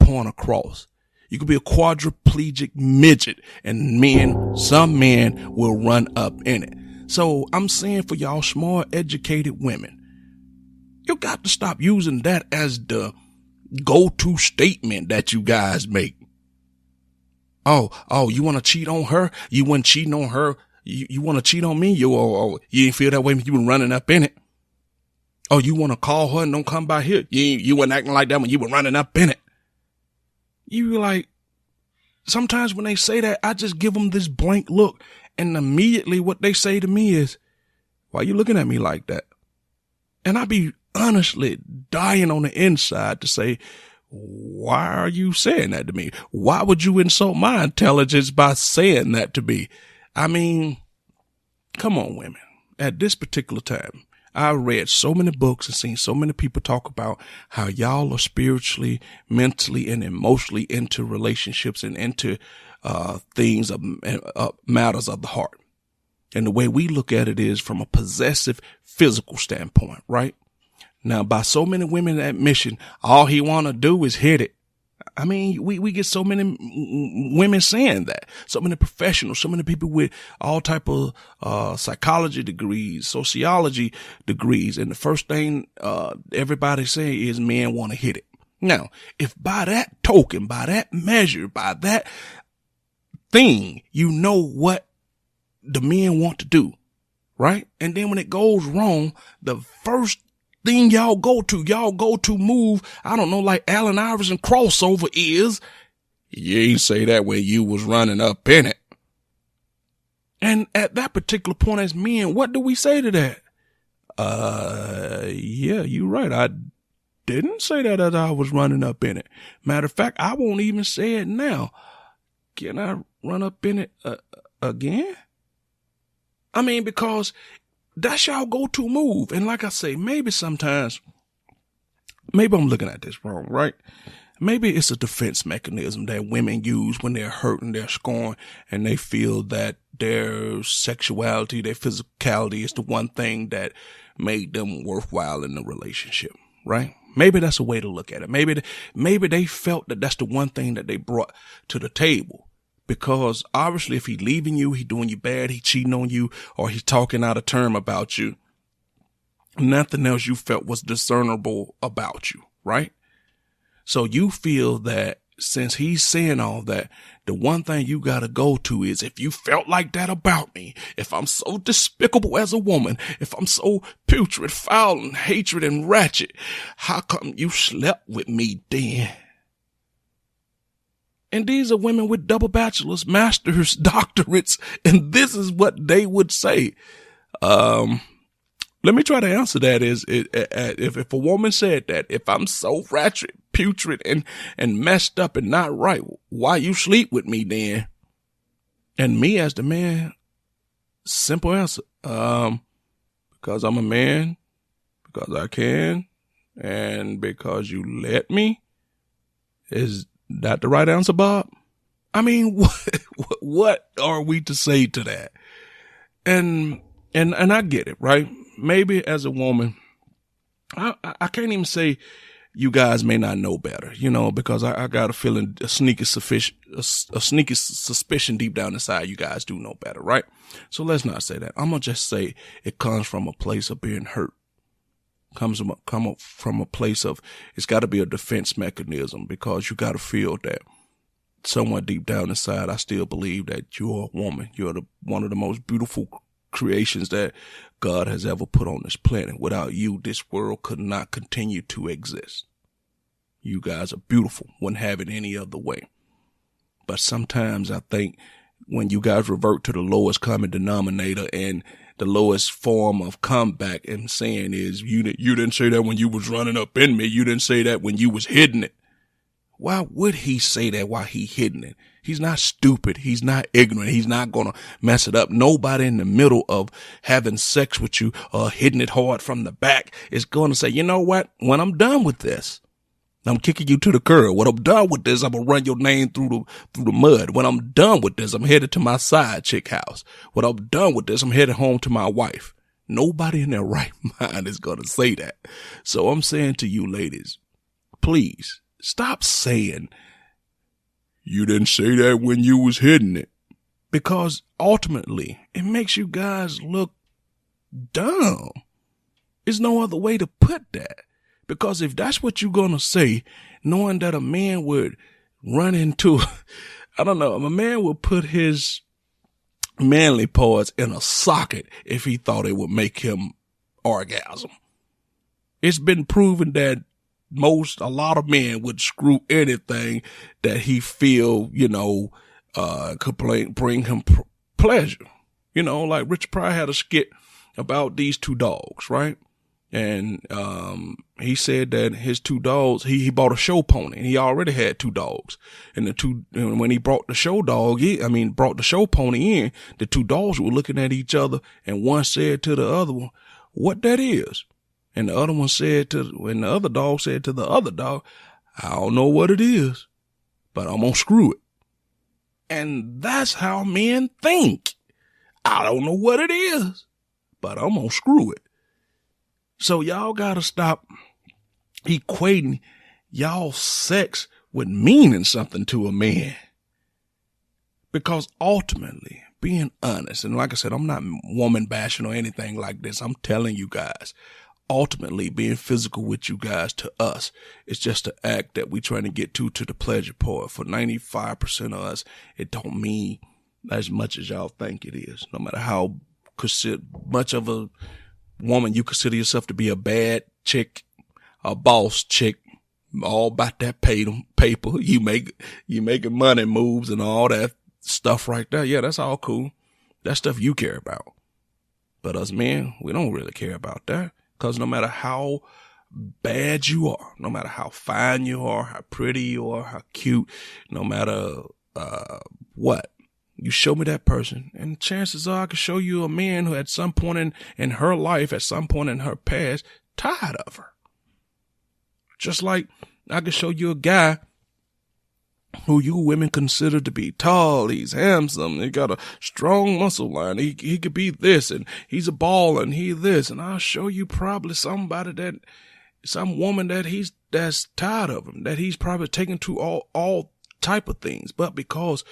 point across. You could be a quadriplegic midget, and some men will run up in it. So I'm saying for y'all smart, educated women, you got to stop using that as the go-to statement that you guys make. Oh, you want to cheat on her? You wasn't cheating on her. You want to cheat on me? You didn't feel that way when you were running up in it. Oh, you want to call her and don't come by here? You weren't acting like that when you were running up in it. Sometimes when they say that, I just give them this blank look, and immediately what they say to me is, why you looking at me like that? And I be honestly dying on the inside to say, why are you saying that to me? Why would you insult my intelligence by saying that to me? Come on, women. At this particular time, I read so many books and seen so many people talk about how y'all are spiritually, mentally, and emotionally into relationships and into things of matters of the heart. And the way we look at it is from a possessive physical standpoint, right? Now, by so many women admission, all he want to do is hit it. We get so many women saying that, so many professionals, so many people with all type of psychology degrees, sociology degrees. And the first thing everybody say is men want to hit it. Now, if by that token, by that measure, by that thing, you know what the men want to do, right? And then when it goes wrong, the first thing y'all go to move, I don't know, like Allen Iverson crossover is, you ain't say that when you was running up in it. And at that particular point as men, what do we say to that? Yeah, you're right. I didn't say that as I was running up in it. Matter of fact, I won't even say it now. Can I run up in it again? Because that's y'all go-to move. And like I say, maybe sometimes, maybe I'm looking at this wrong, right? Maybe it's a defense mechanism that women use when they're hurt and they're scorned and they feel that their sexuality, their physicality is the one thing that made them worthwhile in the relationship, right? Maybe that's a way to look at it. Maybe they felt that that's the one thing that they brought to the table. Because obviously if he leaving you, he doing you bad, he cheating on you, or he's talking out of term about you, nothing else you felt was discernible about you, right? So you feel that since he's saying all that, the one thing you got to go to is, if you felt like that about me, if I'm so despicable as a woman, if I'm so putrid, foul, and hatred and ratchet, how come you slept with me then? And these are women with double bachelors, masters, doctorates, and this is what they would say. Let me try to answer that. If a woman said that, if I'm so ratchet, putrid, and messed up and not right, why you sleep with me then? And me as the man, simple answer. Because I'm a man, because I can, and because you let me. Is that the right answer, Bob? I mean, what are we to say to that? And I get it, right? Maybe as a woman, I can't even say you guys may not know better, because I got a feeling, a sneaky suspicion deep down inside you guys do know better, right? So let's not say that. I'm going to just say it comes from a place of being hurt. Come from a place of, it's got to be a defense mechanism, because you got to feel that somewhere deep down inside, I still believe that you're a woman. You're one of the most beautiful creations that God has ever put on this planet. Without you, this world could not continue to exist. You guys are beautiful. Wouldn't have it any other way. But sometimes I think when you guys revert to the lowest common denominator and the lowest form of comeback and saying is, you didn't say that when you was running up in me. You didn't say that when you was hitting it. Why would he say that while he hitting it? He's not stupid. He's not ignorant. He's not going to mess it up. Nobody in the middle of having sex with you or hitting it hard from the back is going to say, you know what? When I'm done with this, I'm kicking you to the curb. When I'm done with this, I'm going to run your name through the mud. When I'm done with this, I'm headed to my side chick house. When I'm done with this, I'm headed home to my wife. Nobody in their right mind is going to say that. So I'm saying to you ladies, please stop saying you didn't say that when you was hitting it, because ultimately it makes you guys look dumb. There's no other way to put that. Because if that's what you're going to say, knowing that a man would run into, I don't know, a man would put his manly parts in a socket if he thought it would make him orgasm. It's been proven that a lot of men would screw anything that he feel, could bring him pleasure. Like Richard Pryor had a skit about these two dogs, right? And he said that his two dogs, he bought a show pony, and he already had two dogs. And when he brought the show pony in, the two dogs were looking at each other, and one said to the other one, "What that is?" And the other when the other dog said to the other dog, "I don't know what it is, but I'm gonna screw it." And that's how men think. I don't know what it is, but I'm gonna screw it. So y'all gotta stop equating y'all sex with meaning something to a man. Because ultimately, being honest, and like I said, I'm not woman bashing or anything like this. I'm telling you guys, ultimately being physical with you guys to us, it's just an act that we trying to get to the pleasure part. For 95% of us, it don't mean as much as y'all think it is. No matter how much of a woman you consider yourself to be, a bad chick, a boss chick, all about that paper. You making money moves and all that stuff right there. Yeah, that's all cool. That's stuff you care about. But us men, we don't really care about that. Because no matter how bad you are, no matter how fine you are, how pretty you are, how cute, no matter what, you show me that person, and chances are I could show you a man who at some point in her life, at some point in her past, tired of her. Just like I could show you a guy who you women consider to be tall, he's handsome, he got a strong muscle line, he could be this, and he's a baller, and he this, and I'll show you probably some woman that's tired of him, that he's probably taken to all type of things, but because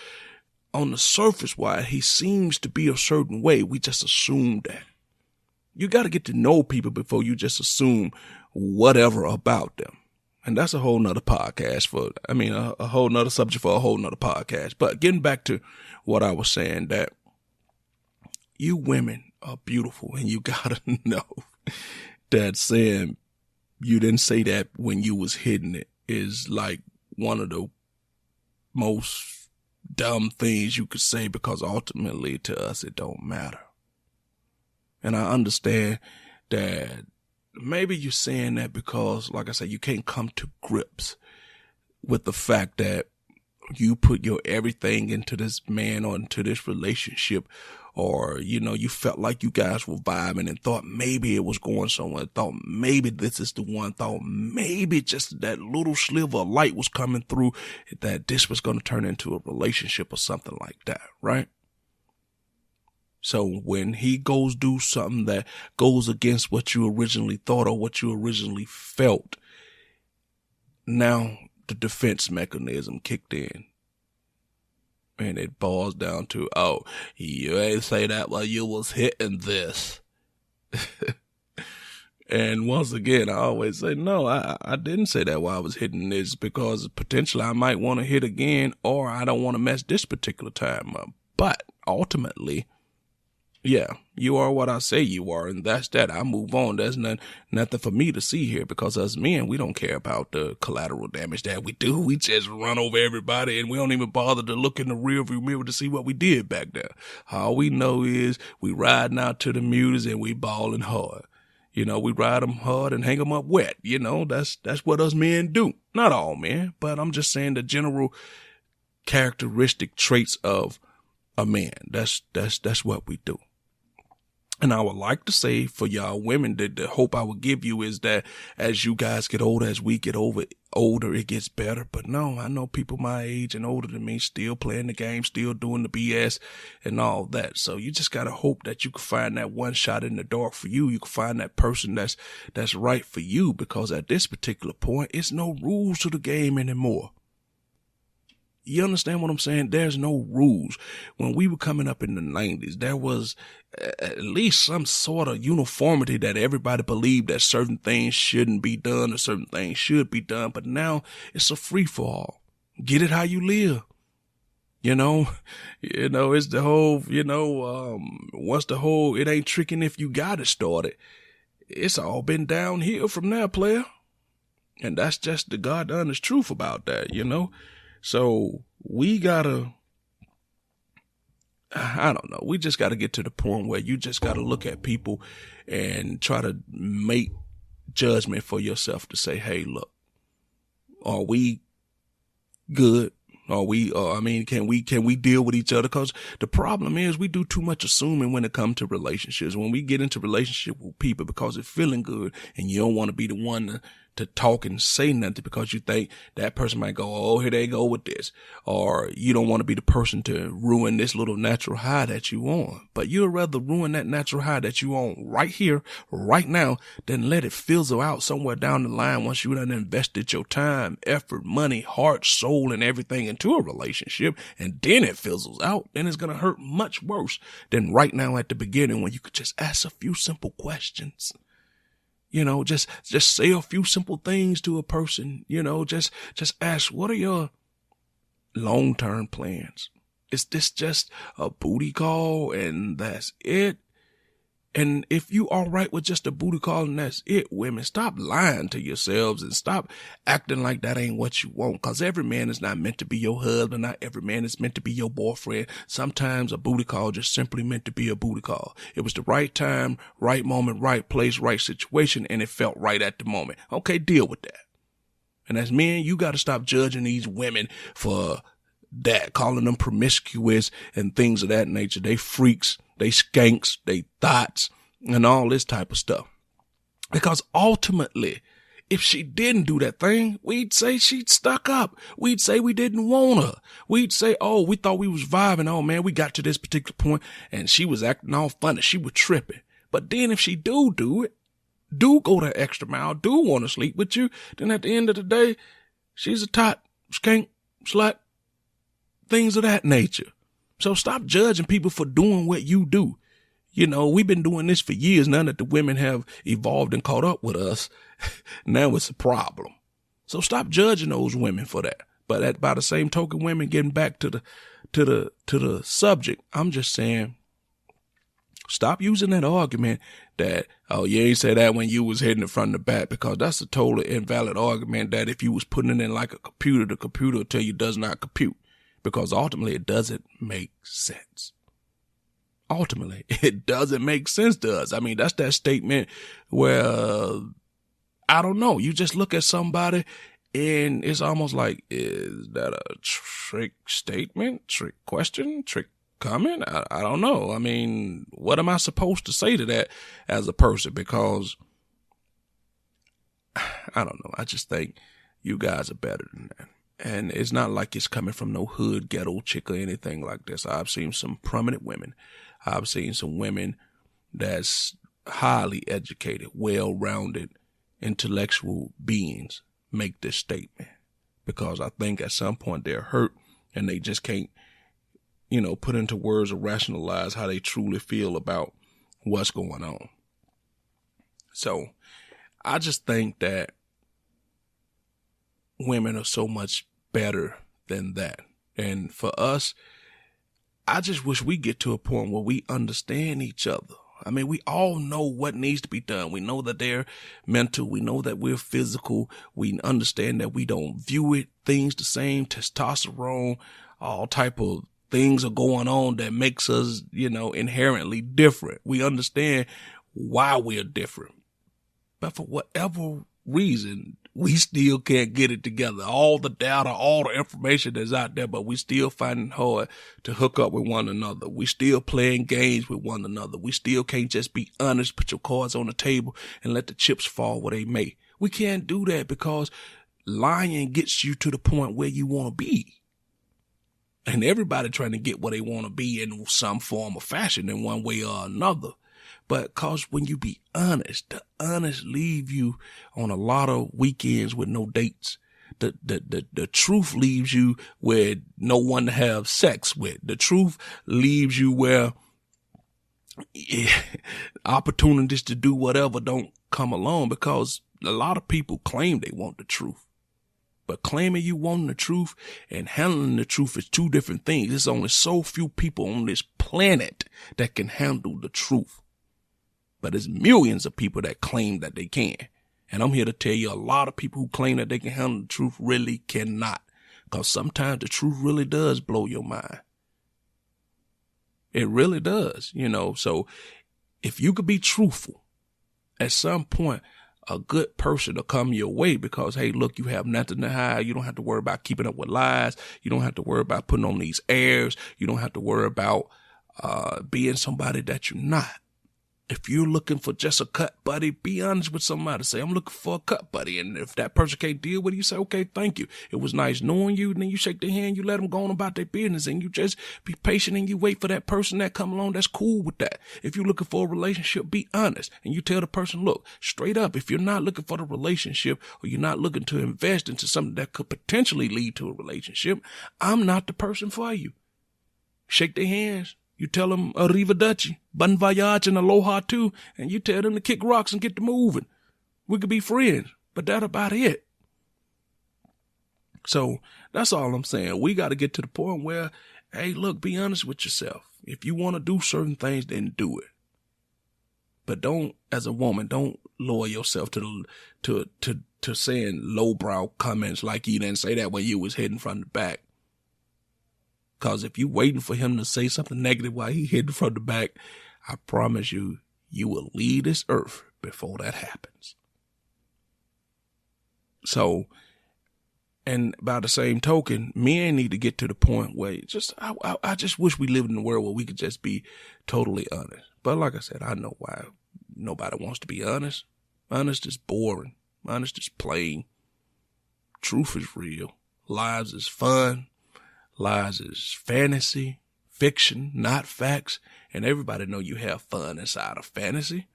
on the surface wise he seems to be a certain way, we just assume that. You got to get to know people before you just assume whatever about them. And that's a whole nother podcast a whole nother subject for a whole nother podcast. But getting back to what I was saying, that you women are beautiful, and you gotta know that saying you didn't say that when you was hitting it is like one of the most dumb things you could say, because ultimately to us it don't matter. And I understand that maybe you're saying that because, like I said, you can't come to grips with the fact that you put your everything into this man or into this relationship, or, you know, you felt like you guys were vibing and thought maybe it was going somewhere, thought maybe this is the one, thought maybe just that little sliver of light was coming through, that this was going to turn into a relationship or something like that, right? So when he goes do something that goes against what you originally thought or what you originally felt, now the defense mechanism kicked in. And it boils down to, oh, you ain't say that while you was hitting this. And once again, I always say, no, I didn't say that while I was hitting this, because potentially I might want to hit again, or I don't want to mess this particular time up. But ultimately, yeah, you are what I say you are, and that's that. I move on. There's nothing for me to see here, because us men, we don't care about the collateral damage that we do. We just run over everybody, and we don't even bother to look in the rearview mirror to see what we did back there. All we know is we riding out to the muties and we balling hard. You know, we ride them hard and hang them up wet. You know, that's what us men do. Not all men, but I'm just saying the general characteristic traits of a man. That's what we do. And I would like to say for y'all women that the hope I would give you is that as you guys get older, as we get older, it gets better. But no, I know people my age and older than me still playing the game, still doing the BS and all that. So you just got to hope that you can find that one shot in the dark for you. You can find that person that's right for you, because at this particular point, it's no rules to the game anymore. You understand what I'm saying? There's no rules. When we were coming up in the 90s, there was at least some sort of uniformity that everybody believed that certain things shouldn't be done or certain things should be done. But now it's a free-for-all. Get it how you live. You know, it's the whole, once the whole, it ain't tricking if you got it started. It's all been downhill from there, player. And that's just the God honest truth about that, So we gotta, I don't know, we just gotta get to the point where you just gotta look at people and try to make judgment for yourself to say, hey, look, are we good? Can we deal with each other? Because the problem is we do too much assuming when it comes to relationships. When we get into relationship with people because it's feeling good and you don't want to be the one to talk and say nothing because you think that person might go, oh, here they go with this. Or you don't want to be the person to ruin this little natural high that you on. But you'd rather ruin that natural high that you on right here, right now, than let it fizzle out somewhere down the line once you done invested your time, effort, money, heart, soul, and everything into a relationship, and then it fizzles out. Then it's going to hurt much worse than right now at the beginning when you could just ask a few simple questions. Just say a few simple things to a person, just ask, what are your long-term plans? Is this just a booty call and that's it? And if you all right with just a booty call and that's it, women, stop lying to yourselves and stop acting like that ain't what you want. Cause every man is not meant to be your husband. Not every man is meant to be your boyfriend. Sometimes a booty call just simply meant to be a booty call. It was the right time, right moment, right place, right situation, and it felt right at the moment. Okay, deal with that. And as men, you got to stop judging these women for that, calling them promiscuous and things of that nature. They freaks, they skanks, they thoughts, and all this type of stuff. Because ultimately, if she didn't do that thing, we'd say she'd stuck up. We'd say we didn't want her. We'd say, oh, we thought we was vibing. Oh man, we got to this particular point and she was acting all funny. She was tripping. But then if she do it, do go that extra mile, do want to sleep with you, then at the end of the day, she's a tot, skank, slut, things of that nature. So stop judging people for doing what you do. We've been doing this for years now that the women have evolved and caught up with us. Now it's a problem. So stop judging those women for that. But by the same token, women, getting back to the subject, I'm just saying, stop using that argument that, oh, you ain't say that when you was hitting it from the back, because that's a totally invalid argument that if you was putting it in like a computer, the computer will tell you does not compute. Because ultimately it doesn't make sense. ultimately, it doesn't make sense to us. I mean, that's that statement where, I don't know, you just look at somebody and it's almost like, is that a trick statement, trick question, trick comment? I don't know. I mean, what am I supposed to say to that as a person? Because I don't know. I just think you guys are better than that. And it's not like it's coming from no hood ghetto chick or anything like this. I've seen some prominent women. I've seen some women that's highly educated, well-rounded, intellectual beings make this statement. Because I think at some point they're hurt and they just can't, put into words or rationalize how they truly feel about what's going on. So I just think that women are so much better than that. And for us, I just wish we get to a point where we understand each other. I mean, we all know what needs to be done. We know that they're mental. We know that we're physical. We understand that we don't view things the same. Testosterone, all type of things are going on that makes us, inherently different. We understand why we're different. But for whatever reason, we still can't get it together. All the data, all the information that's out there, but we still find it hard to hook up with one another. We still playing games with one another. We still can't just be honest, put your cards on the table and let the chips fall where they may. We can't do that because lying gets you to the point where you want to be. And everybody trying to get where they want to be in some form or fashion in one way or another. But cause when you be honest, the honest leave you on a lot of weekends with no dates. The truth leaves you with no one to have sex with. The truth leaves you where opportunities to do whatever don't come along, because a lot of people claim they want the truth. But claiming you want the truth and handling the truth is two different things. There's only so few people on this planet that can handle the truth. But there's millions of people that claim that they can. And I'm here to tell you, a lot of people who claim that they can handle the truth really cannot. Because sometimes the truth really does blow your mind. It really does, So if you could be truthful, at some point, a good person will come your way because, hey, look, you have nothing to hide. You don't have to worry about keeping up with lies. You don't have to worry about putting on these airs. You don't have to worry about being somebody that you're not. If you're looking for just a cut buddy, be honest with somebody. Say, I'm looking for a cut buddy. And if that person can't deal with it, you say, okay, thank you. It was nice knowing you. And then you shake their hand, you let them go on about their business, and you just be patient and you wait for that person that come along that's cool with that. If you're looking for a relationship, be honest. And you tell the person, look, straight up, if you're not looking for the relationship or you're not looking to invest into something that could potentially lead to a relationship, I'm not the person for you. Shake their hands. You tell them arrivederci, bon voyage, and aloha too, and you tell them to kick rocks and get to moving. We could be friends, but that's about it. So that's all I'm saying. We got to get to the point where, hey, look, be honest with yourself. If you want to do certain things, then do it. But don't, as a woman, don't lower yourself to saying lowbrow comments like you didn't say that when you was heading from the back. Because if you waiting for him to say something negative while he hitting from the back, I promise you, you will leave this earth before that happens. So, and by the same token, men need to get to the point where I just wish we lived in a world where we could just be totally honest. But like I said, I know why nobody wants to be honest. Honest is boring. Honest is plain. Truth is real. Lies is fun. Lies is fantasy, fiction, not facts. And everybody know you have fun inside of fantasy.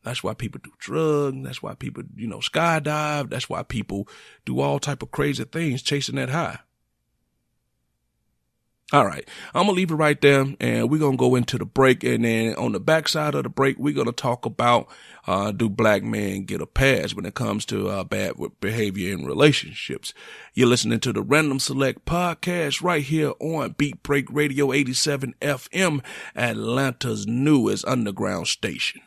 That's why people do drugs. That's why people, skydive. That's why people do all type of crazy things chasing that high. All right. I'm going to leave it right there, and we're going to go into the break. And then on the backside of the break, we're going to talk about do black men get a pass when it comes to bad behavior in relationships. You're listening to the Random Select podcast right here on Beat Break Radio 87 FM, Atlanta's newest underground station.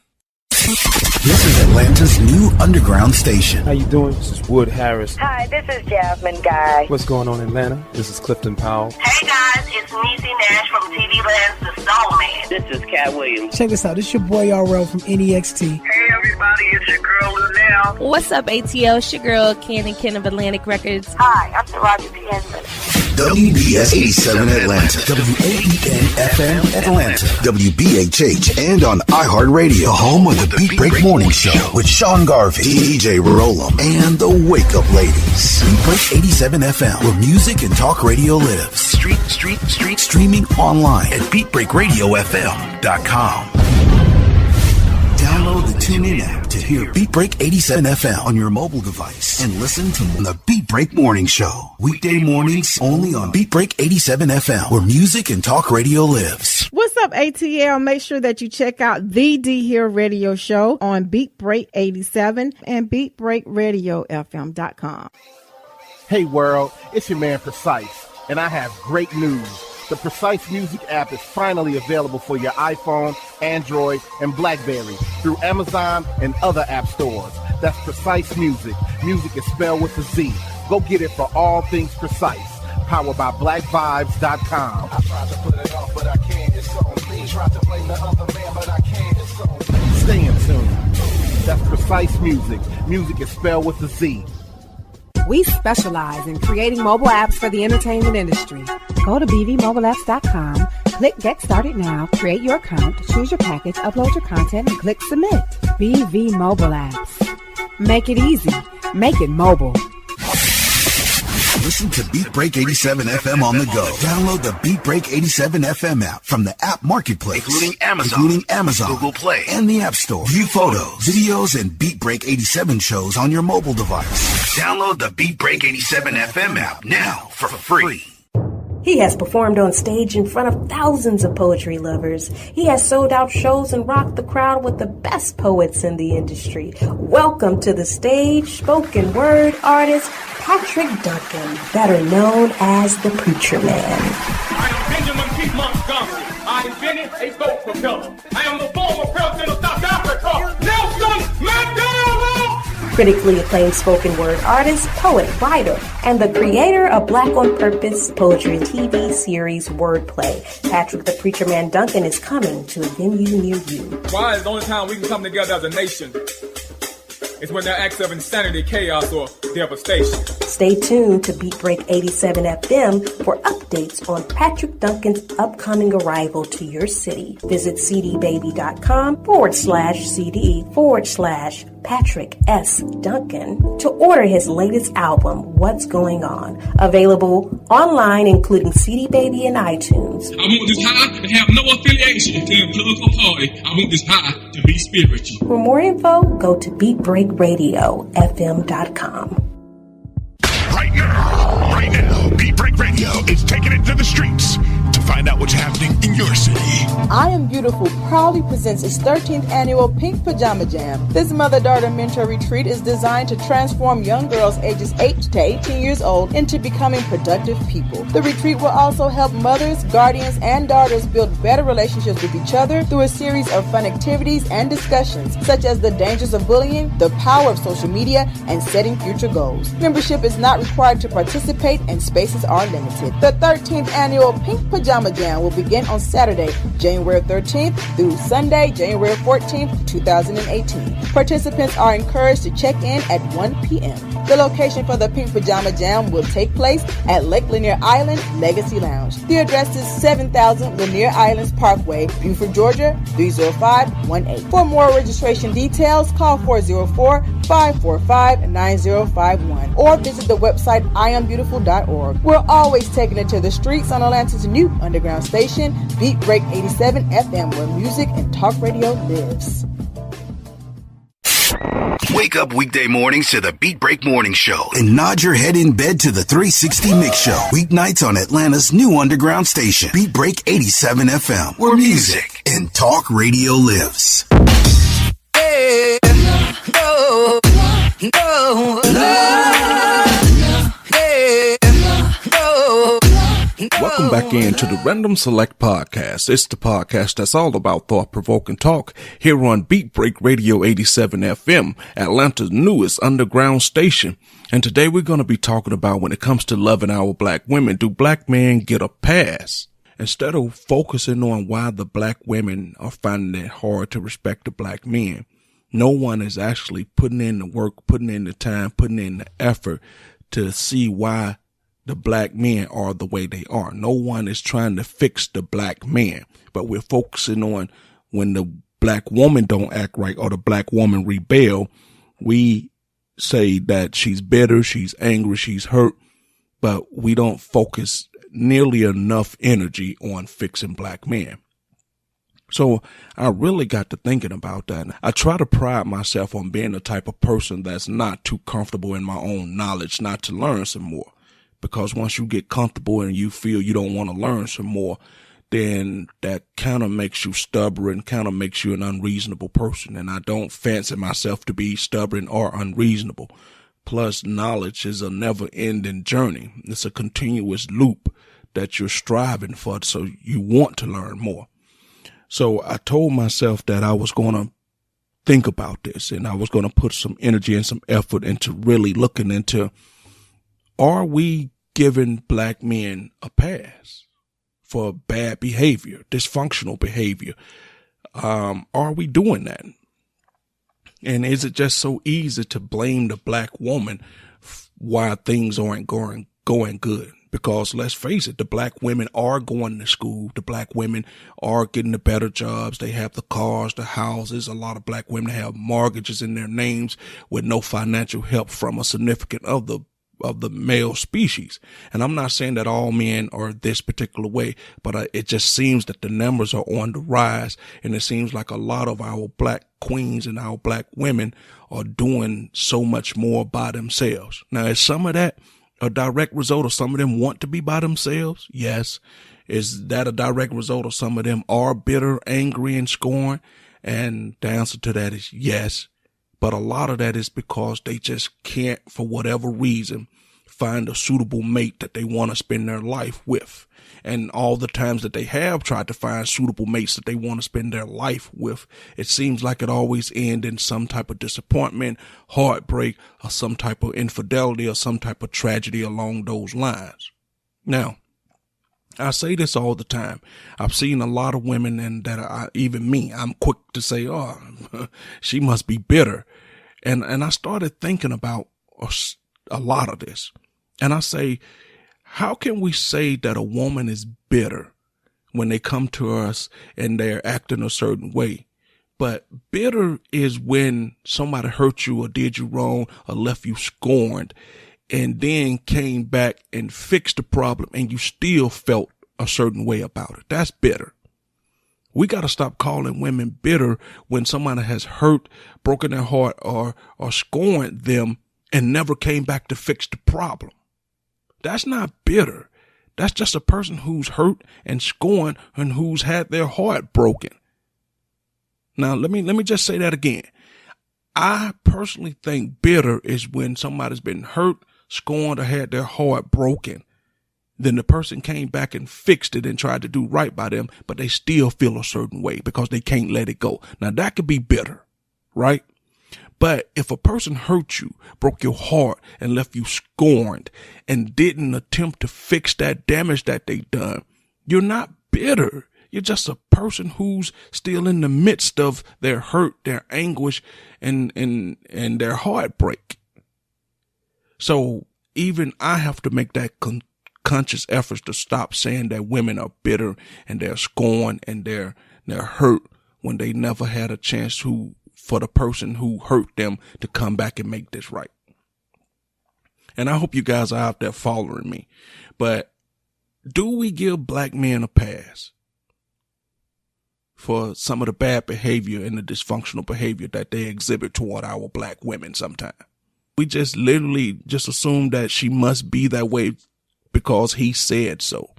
This is Atlanta's new underground station. How you doing? This is Wood Harris. Hi, this is Jasmine Guy. What's going on in Atlanta? This is Clifton Powell. Hey guys, it's Niecy Nash from TV Land's The Soul Man. This is Cat Williams. Check this out. This is your boy RL from NEXT. Hey everybody, it's your girl Lunel. What's up, ATL? It's your girl, Ken of Atlantic Records. Hi, I'm Taraji P. Henson. WBS 87 Atlanta, WAEN FM Atlanta, WBHH, and on iHeartRadio, the home of the Beat Break Morning Show with Sean Garvey, DJ Rollum, and the Wake Up Ladies. Beat Break 87 FM, where music and talk radio lives. Streaming online at BeatBreakRadioFM.com. Download the TuneIn app to hear Beat Break 87 FM on your mobile device and listen to the Beat Break Morning Show. Weekday mornings only on Beat Break 87 FM, where music and talk radio lives. What's up, ATL? Make sure that you check out the D Here Radio Show on Beat Break 87 and BeatBreakRadioFM.com. Hey world, it's your man Precise, and I have great news. The Precise Music app is finally available for your iPhone, Android, and BlackBerry through Amazon and other app stores. That's Precise Music. Music is spelled with a Z. Go get it for all things Precise. Powered by BlackVibes.com. I tried to put it off, but I can't. It's on me. Tried to blame the other man, but I can't. It's on me. Stay in tune. That's Precise Music. Music is spelled with a Z. We specialize in creating mobile apps for the entertainment industry. Go to bvmobileapps.com, click Get Started Now, create your account, choose your package, upload your content, and click Submit. BV Mobile Apps. Make it easy. Make it mobile. Listen to Beat Break 87 FM on the go. Download the Beat Break 87 FM app from the app marketplace, including Amazon, Google Play, and the App Store. View photos, videos, and Beat Break 87 shows on your mobile device. Download the Beat Break 87 FM app now for free. He has performed on stage in front of thousands of poetry lovers. He has sold out shows and rocked the crowd with the best poets in the industry. Welcome to the stage, spoken word artist, Patrick Duncan, better known as the Preacher Man. I am Benjamin P. Montgomery. I invented a boat propeller. I am the former president of South Africa, Nelson Mandela. Critically acclaimed spoken word artist, poet, writer, and the creator of Black on Purpose poetry TV series Wordplay. Patrick the Preacher Man Duncan is coming to a venue near you. Why is the only time we can come together as a nation is when there are acts of insanity, chaos, or devastation. Stay tuned to Beat Break 87 FM for updates on Patrick Duncan's upcoming arrival to your city. Visit cdbaby.com/CD/Patrick S. Duncan to order his latest album, What's Going On. Available online, including CD Baby and iTunes. I want this high to have no affiliation to a political party. I want this high to be spiritual. For more info, go to BeatBreakRadioFM.com. Right now, Beat Break Radio is taking it to the streets to find out what's happening in your city. I Am Beautiful proudly presents its 13th annual Pink Pajama Jam. This mother-daughter mentor retreat is designed to transform young girls ages 8 to 18 years old into becoming productive people. The retreat will also help mothers, guardians, and daughters build better relationships with each other through a series of fun activities and discussions, such as the dangers of bullying, the power of social media, and setting future goals. Membership is not required to participate, and spaces are limited. The 13th annual Pink Pajama Jam will begin on Saturday, January 13th through Sunday, January 14th, 2018. Participants are encouraged to check in at 1 p.m. The location for the Pink Pajama Jam will take place at Lake Lanier Island Legacy Lounge. The address is 7000 Lanier Islands Parkway, Buford, Georgia, 30518. For more registration details, call 404-545-9051 or visit the website iambeautiful.org. We're always taking it to the streets on Atlanta's new underground station, Beat Break 87 FM, where music and talk radio lives. Wake up weekday mornings to the Beat Break Morning Show and nod your head in bed to the 360 Mix Show. Weeknights on Atlanta's new underground station, Beat Break 87 FM, where music and talk radio lives. Hey, no, no, no, no. Hey, no, no. Welcome Welcome back into the Random Select Podcast. It's the podcast that's all about thought-provoking talk here on Beat Break Radio 87 FM, Atlanta's newest underground station. And today we're going to be talking about when it comes to loving our black women, do black men get a pass? Instead of focusing on why the black women are finding it hard to respect the black men, no one is actually putting in the work, putting in the time, putting in the effort to see why the black men are the way they are. No one is trying to fix the black man, but we're focusing on when the black woman don't act right or the black woman rebel. We say that she's bitter, she's angry, she's hurt, but we don't focus nearly enough energy on fixing black men. So I really got to thinking about that. I try to pride myself on being the type of person that's not too comfortable in my own knowledge, not to learn some more. Because once you get comfortable and you feel you don't want to learn some more, then that kind of makes you stubborn, kind of makes you an unreasonable person. And I don't fancy myself to be stubborn or unreasonable. Plus, knowledge is a never-ending journey. It's a continuous loop that you're striving for, so you want to learn more. So I told myself that I was going to think about this, and I was going to put some energy and some effort into really looking into, are we giving black men a pass for bad behavior, dysfunctional behavior? Are we doing that? And is it just so easy to blame the black woman why things aren't going good? Because let's face it, the black women are going to school. The black women are getting the better jobs. They have the cars, the houses. A lot of black women have mortgages in their names with no financial help from a significant other of the male species. And I'm not saying that all men are this particular way, but it just seems that the numbers are on the rise. And it seems like a lot of our black queens and our black women are doing so much more by themselves. Now, is some of that a direct result of some of them want to be by themselves? Yes. Is that a direct result of some of them are bitter, angry, and scorned? And the answer to that is yes. But a lot of that is because they just can't, for whatever reason, find a suitable mate that they want to spend their life with. And all the times that they have tried to find suitable mates that they want to spend their life with, it seems like it always ends in some type of disappointment, heartbreak, or some type of infidelity or some type of tragedy along those lines. Now, I say this all the time. I've seen a lot of women, and even me, I'm quick to say, oh, she must be bitter. And I started thinking about a lot of this. And I say, how can we say that a woman is bitter when they come to us and they're acting a certain way? But bitter is when somebody hurt you or did you wrong or left you scorned, and then came back and fixed the problem and you still felt a certain way about it. That's bitter. We got to stop calling women bitter when somebody has hurt, broken their heart, or scorned them and never came back to fix the problem. That's not bitter. That's just a person who's hurt and scorned and who's had their heart broken. Now, let me just say that again. I personally think bitter is when somebody's been hurt, scorned, or had their heart broken. Then the person came back and fixed it and tried to do right by them, but they still feel a certain way because they can't let it go. Now, that could be bitter, right? But if a person hurt you, broke your heart, and left you scorned, and didn't attempt to fix that damage that they done, you're not bitter. You're just a person who's still in the midst of their hurt, their anguish, and their heartbreak. So even I have to make that conscious efforts to stop saying that women are bitter and they're scorned and they're hurt when they never had a chance for the person who hurt them to come back and make this right. And I hope you guys are out there following me. But do we give black men a pass for some of the bad behavior and the dysfunctional behavior that they exhibit toward our black women sometimes? We just literally just assume that she must be that way because he said so.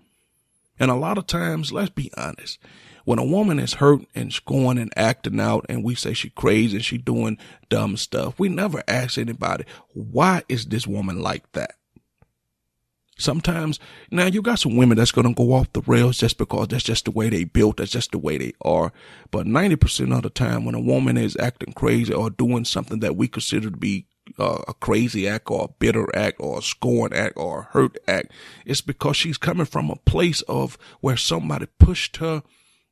And a lot of times, let's be honest, when a woman is hurt and scorned and acting out and we say she crazy and she doing dumb stuff, we never ask anybody, why is this woman like that? Sometimes, now you got some women that's going to go off the rails just because that's just the way they built, that's just the way they are. But 90% of the time when a woman is acting crazy or doing something that we consider to be a crazy act or a bitter act or a scorn act or a hurt act, it's because she's coming from a place of where somebody pushed her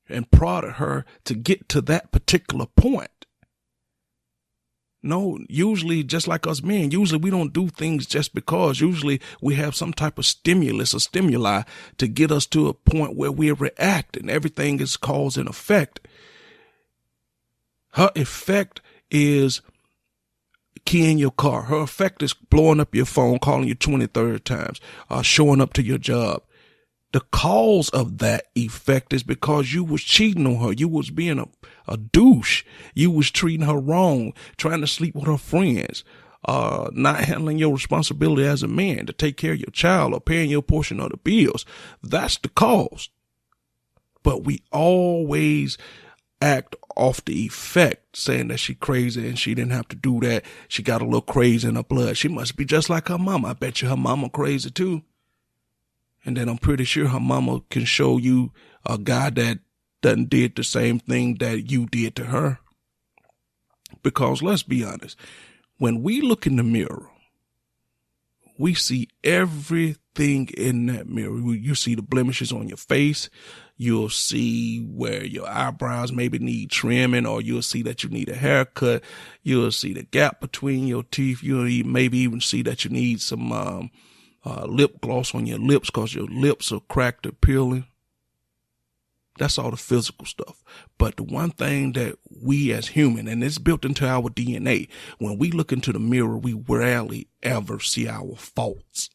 and prodded her to get to that particular point. No, usually, just like us men, usually we don't do things just because. Usually we have some type of stimulus or stimuli to get us to a point where we react, and everything is cause and effect. Her effect is keying your car. Her effect is blowing up your phone, calling you 23rd times, showing up to your job. The cause of that effect is because you was cheating on her. You was being a douche. You was treating her wrong, trying to sleep with her friends, not handling your responsibility as a man to take care of your child or paying your portion of the bills. That's the cause. But we always act off the effect, saying that she crazy and she didn't have to do that. She got a little crazy in her blood. She must be just like her mama. I bet you her mama crazy too. And then I'm pretty sure her mama can show you a guy that done did the same thing that you did to her. Because let's be honest, when we look in the mirror, we see everything in that mirror. You see the blemishes on your face. You'll see where your eyebrows maybe need trimming, or you'll see that you need a haircut. You'll see the gap between your teeth. You'll maybe even see that you need some lip gloss on your lips because your lips are cracked or peeling. That's all the physical stuff. But the one thing that we as human, and it's built into our DNA, when we look into the mirror, we rarely ever see our faults.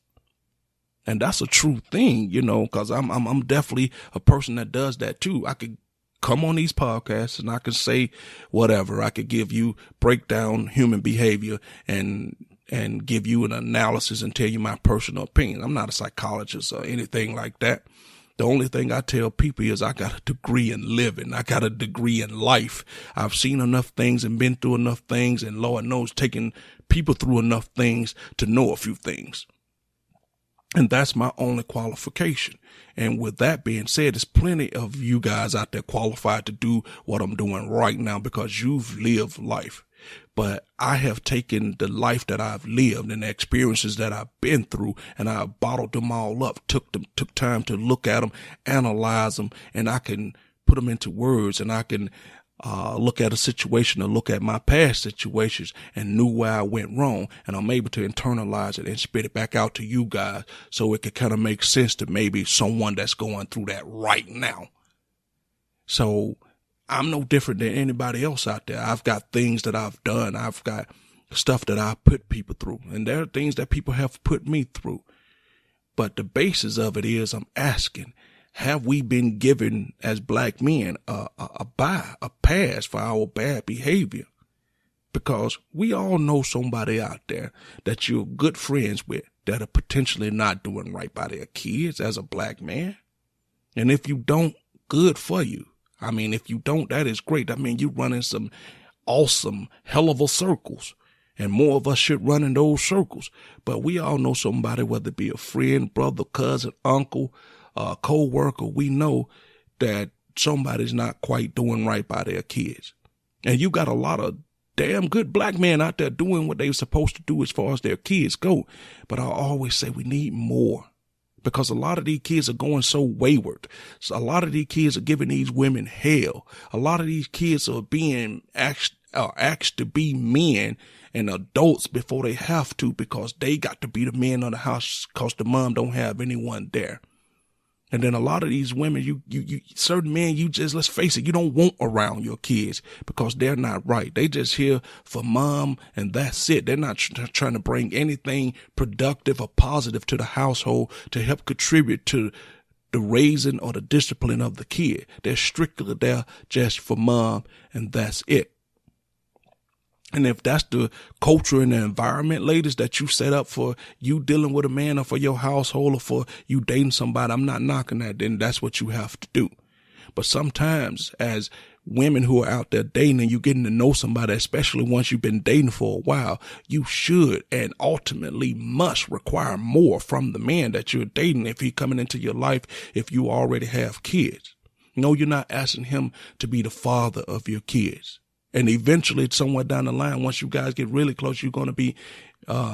And that's a true thing, you know, because I'm definitely a person that does that too. I could come on these podcasts and I can say whatever. I could give you breakdown human behavior and give you an analysis and tell you my personal opinion. I'm not a psychologist or anything like that. The only thing I tell people is I got a degree in living. I got a degree in life. I've seen enough things and been through enough things, and Lord knows taking people through enough things to know a few things. And that's my only qualification. And with that being said, there's plenty of you guys out there qualified to do what I'm doing right now because you've lived life. But I have taken the life that I've lived and the experiences that I've been through, and I bottled them all up, took time to look at them, analyze them, and I can put them into words, and I can look at a situation or look at my past situations and knew where I went wrong, and I'm able to internalize it and spit it back out to you guys so it could kind of make sense to maybe someone that's going through that right now. So I'm no different than anybody else out there. I've got things that I've done. I've got stuff that I put people through, and there are things that people have put me through. But the basis of it is I'm asking, have we been given as black men a pass for our bad behavior? Because we all know somebody out there that you're good friends with that are potentially not doing right by their kids as a black man. And if you don't, good for you. I mean, if you don't, that is great. I mean, you're running some awesome, hell of a circles. And more of us should run in those circles. But we all know somebody, whether it be a friend, brother, cousin, uncle, co-worker, we know that somebody's not quite doing right by their kids. And you got a lot of damn good black men out there doing what they're supposed to do as far as their kids go. But I always say we need more. Because a lot of these kids are going so wayward. So a lot of these kids are giving these women hell. A lot of these kids are being asked to be men and adults before they have to, because they got to be the men of the house because the mom don't have anyone there. And then a lot of these women, you certain men, you just, let's face it, you don't want around your kids because they're not right. They just here for mom and that's it. They're not trying to bring anything productive or positive to the household to help contribute to the raising or the discipline of the kid. They're strictly there just for mom and that's it. And if that's the culture and the environment, ladies, that you set up for you dealing with a man or for your household or for you dating somebody, I'm not knocking that, then that's what you have to do. But sometimes as women who are out there dating and you're getting to know somebody, especially once you've been dating for a while, you should and ultimately must require more from the man that you're dating if he's coming into your life if you already have kids. No, you're not asking him to be the father of your kids. And eventually, somewhere down the line, once you guys get really close, you're going to be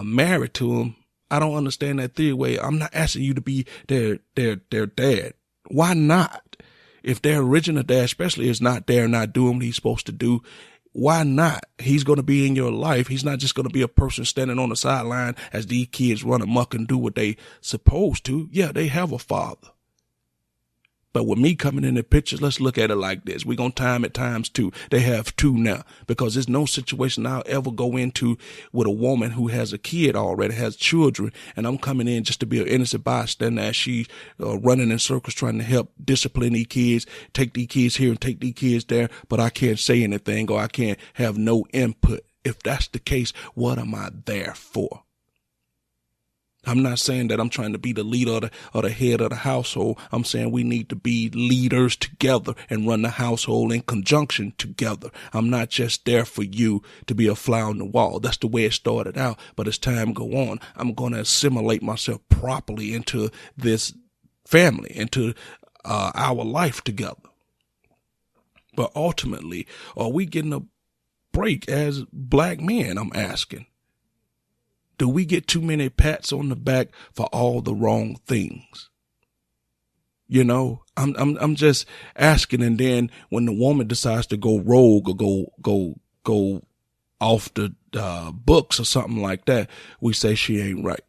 married to him. I don't understand that theory way. I'm not asking you to be their dad. Why not? If their original dad, especially, is not there, not doing what he's supposed to do, why not? He's going to be in your life. He's not just going to be a person standing on the sideline as these kids run amok and do what they supposed to. Yeah, they have a father. But with me coming in the picture, let's look at it like this. We're going to time it times 2. They have 2 now because there's no situation I'll ever go into with a woman who has a kid already, has children, and I'm coming in just to be an innocent bystander as she's running in circles trying to help discipline these kids, take these kids here and take these kids there, but I can't say anything or I can't have no input. If that's the case, what am I there for? I'm not saying that I'm trying to be the leader or the head of the household. I'm saying we need to be leaders together and run the household in conjunction together. I'm not just there for you to be a fly on the wall. That's the way it started out. But as time go on, I'm going to assimilate myself properly into this family, into our life together. But ultimately, are we getting a break as black men? I'm asking. Do we get too many pats on the back for all the wrong things? You know, I'm just asking. And then when the woman decides to go rogue or go off the books or something like that, we say she ain't right.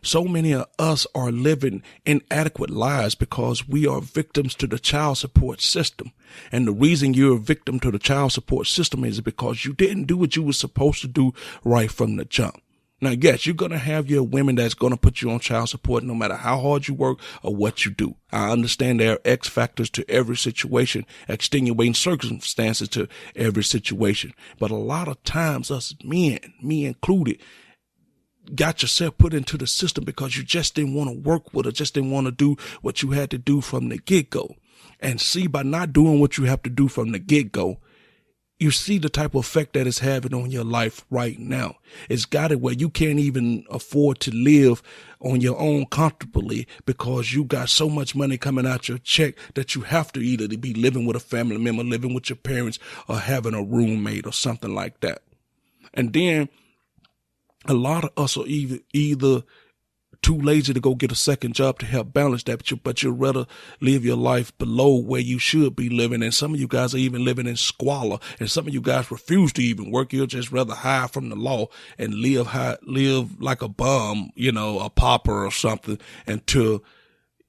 So many of us are living inadequate lives because we are victims to the child support system. And the reason you're a victim to the child support system is because you didn't do what you were supposed to do right from the jump. Now, yes, you're going to have your women that's going to put you on child support no matter how hard you work or what you do. I understand there are X factors to every situation, extenuating circumstances to every situation. But a lot of times us men, me included, got yourself put into the system because you just didn't want to work with her, just didn't want to do what you had to do from the get-go. And see, by not doing what you have to do from the get-go, you see the type of effect that it's having on your life right now. It's got it where you can't even afford to live on your own comfortably because you got so much money coming out your check that you have to either be living with a family member, living with your parents, or having a roommate or something like that. And then a lot of us are either too lazy to go get a second job to help balance that, but you'd rather live your life below where you should be living. And some of you guys are even living in squalor, and some of you guys refuse to even work. You'll just rather hide from the law and live like a bum, you know, a pauper or something until,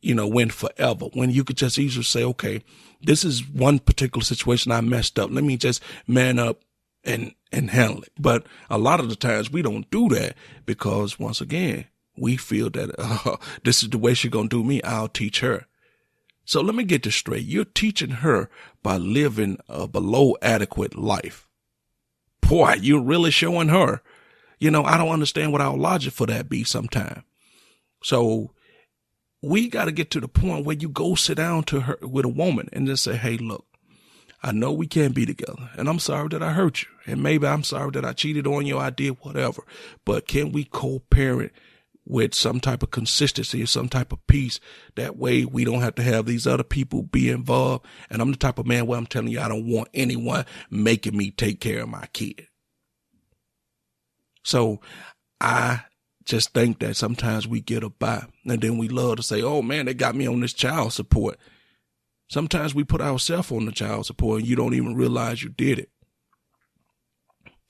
you know, win forever. When you could just easily say, okay, this is one particular situation I messed up. Let me just man up and handle it. But a lot of the times we don't do that because, once again, we feel that this is the way she's going to do me. I'll teach her. So let me get this straight. You're teaching her by living a below adequate life. Boy, you're really showing her. You know, I don't understand what our logic for that be sometime. So we got to get to the point where you go sit down to her with a woman and just say, hey, look, I know we can't be together, and I'm sorry that I hurt you. And maybe I'm sorry that I cheated on you. I did whatever. But can we co-parent with some type of consistency or some type of peace? That way we don't have to have these other people be involved. And I'm the type of man where I'm telling you, I don't want anyone making me take care of my kid. So I just think that sometimes we get a by, and then we love to say, oh man, they got me on this child support. Sometimes we put ourselves on the child support and you don't even realize you did it.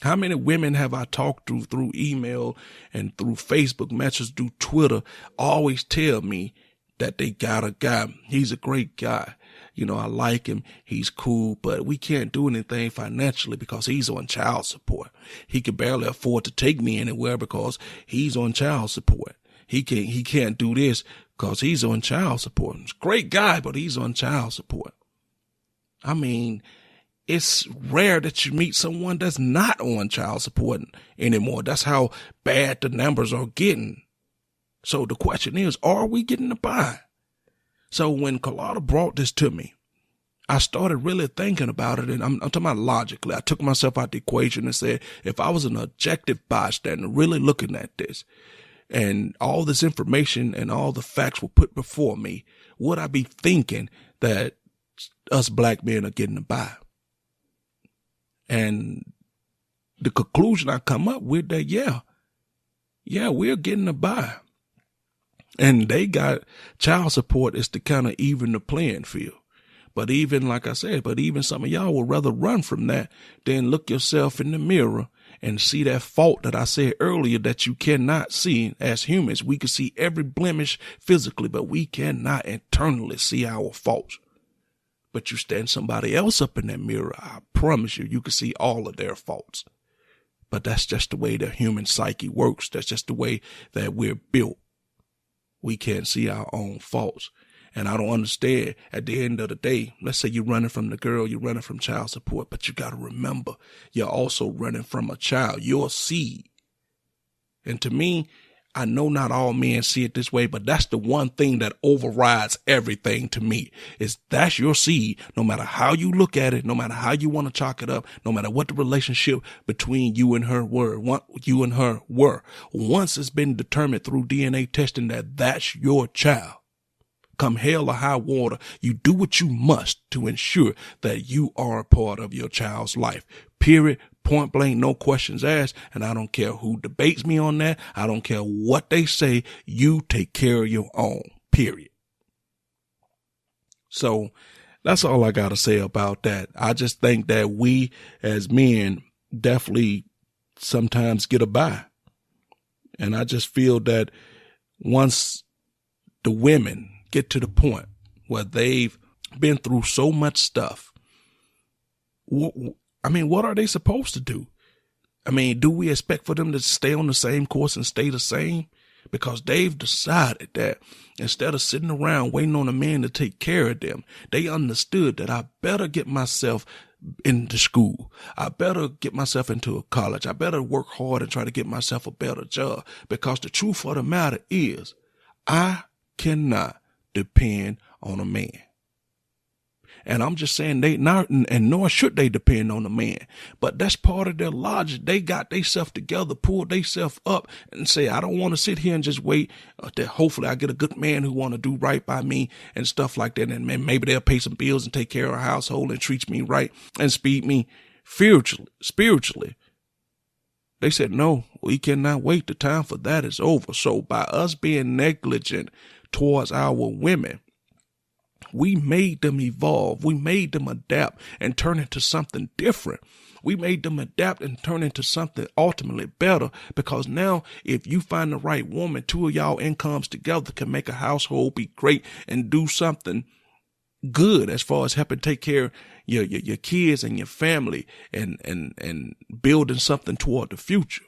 How many women have I talked to through email and through Facebook messages, through Twitter, always tell me that they got a guy. He's a great guy. You know, I like him. He's cool, but we can't do anything financially because he's on child support. He can barely afford to take me anywhere because he's on child support. He can't do this because he's on child support. He's a great guy, but he's on child support. I mean, it's rare that you meet someone that's not on child support anymore. That's how bad the numbers are getting. So the question is, are we getting the buy? So when Carlotta brought this to me, I started really thinking about it, and I'm talking about logically. I took myself out the equation and said, if I was an objective bystander really looking at this, and all this information and all the facts were put before me, would I be thinking that us black men are getting by? And the conclusion I come up with that, yeah, we're getting by. And they got child support is to kind of even the playing field. But even, like I said, even some of y'all would rather run from that than look yourself in the mirror and see that fault that I said earlier that you cannot see as humans. We can see every blemish physically, but we cannot internally see our faults. But you stand somebody else up in that mirror, I promise you can see all of their faults. But that's just the way the human psyche works. That's just the way that we're built. We can't see our own faults. And I don't understand, at the end of the day, let's say you're running from the girl, you're running from child support, but you got to remember, you're also running from a child, your seed. And to me, I know not all men see it this way, but that's the one thing that overrides everything to me, is that's your seed. No matter how you look at it, no matter how you want to chalk it up, no matter what the relationship between you and her were, once it's been determined through DNA testing that that's your child. Come hell or high water, you do what you must to ensure that you are a part of your child's life. Period. Point blank, no questions asked. And I don't care who debates me on that. I don't care what they say. You take care of your own. Period. So that's all I got to say about that. I just think that we as men definitely sometimes get a bye. And I just feel that once the women get to the point where they've been through so much stuff, I mean, what are they supposed to do? I mean, do we expect for them to stay on the same course and stay the same? Because they've decided that instead of sitting around waiting on a man to take care of them, they understood that I better get myself into school. I better get myself into a college. I better work hard and try to get myself a better job. Because the truth of the matter is, I cannot depend on a man. And I'm just saying they not, and nor should they depend on a man. But that's part of their logic. They got themselves together, pulled themselves up and say, I don't want to sit here and just wait that hopefully I get a good man who want to do right by me and stuff like that. And maybe they'll pay some bills and take care of our household and treat me right and speed me spiritually. They said, no, we cannot wait. The time for that is over. So by us being negligent towards our women, we made them evolve. We made them adapt and turn into something different. We made them adapt and turn into something ultimately better, because now if you find the right woman, two of y'all incomes together can make a household be great and do something good as far as helping take care of your kids and your family and building something toward the future.